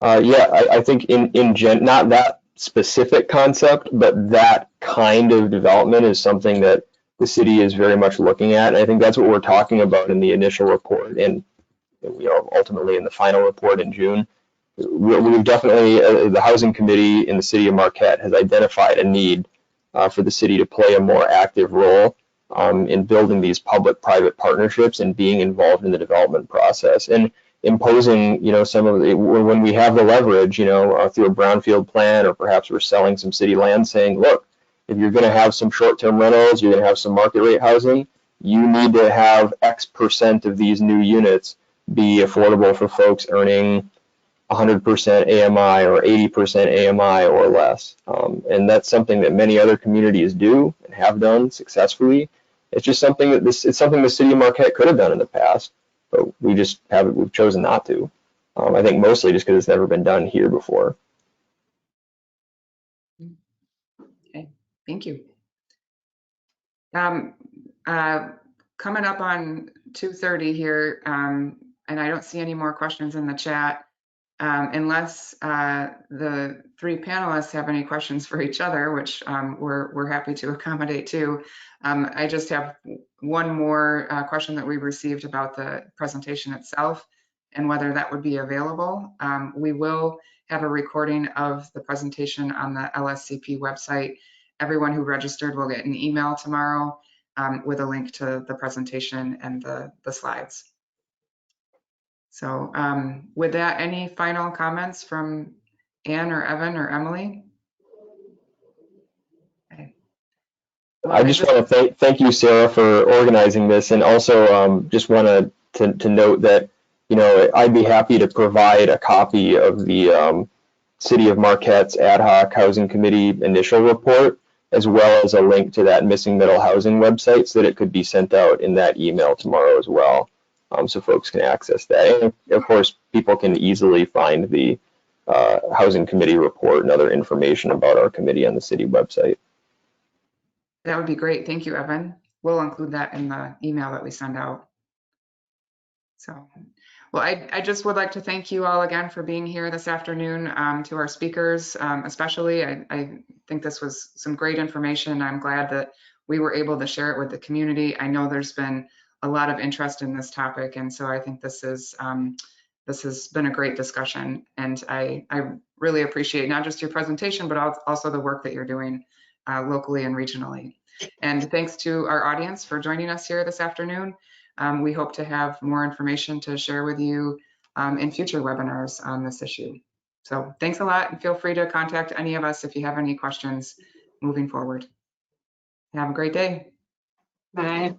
Yeah, I think not that specific concept, but that kind of development is something that the city is very much looking at. And I think that's what we're talking about in the initial report, and ultimately in the final report in June. We've definitely, the Housing Committee in the city of Marquette has identified a need for the city to play a more active role in building these public-private partnerships and being involved in the development process and imposing, some of the, when we have the leverage, through a brownfield plan, or perhaps we're selling some city land, saying, look, if you're going to have some short-term rentals, you're going to have some market rate housing, you need to have X% of these new units be affordable for folks earning 100% AMI or 80% AMI or less. And that's something that many other communities do and have done successfully. It's just something that it's something the city of Marquette could have done in the past, but we've chosen not to. I think mostly just because it's never been done here before. Okay, thank you. Coming up on 2:30 here, and I don't see any more questions in the chat. Unless the 3 panelists have any questions for each other, which we're happy to accommodate too. I just have one more question that we received about the presentation itself and whether that would be available. We will have a recording of the presentation on the LSCP website. Everyone who registered will get an email tomorrow with a link to the presentation and the slides. So with that, any final comments from Anne or Evan or Emily? Okay. Well, I just want to thank you, Sarah, for organizing this, and also just want to note that I'd be happy to provide a copy of the City of Marquette's ad hoc housing committee initial report, as well as a link to that missing middle housing website so that it could be sent out in that email tomorrow as well, so folks can access that. And of course, people can easily find the housing committee report and other information about our committee on the city website. That would be great. Thank you, Evan. We'll include that in the email that we send out. So, well, I just would like to thank you all again for being here this afternoon. To our speakers, especially, I think this was some great information. I'm glad that we were able to share it with the community. I know there's been a lot of interest in this topic, and so I think this has been a great discussion. And I really appreciate not just your presentation, but also the work that you're doing locally and regionally. And thanks to our audience for joining us here this afternoon. We hope to have more information to share with you in future webinars on this issue. So thanks a lot, and feel free to contact any of us if you have any questions moving forward. Have a great day. Bye.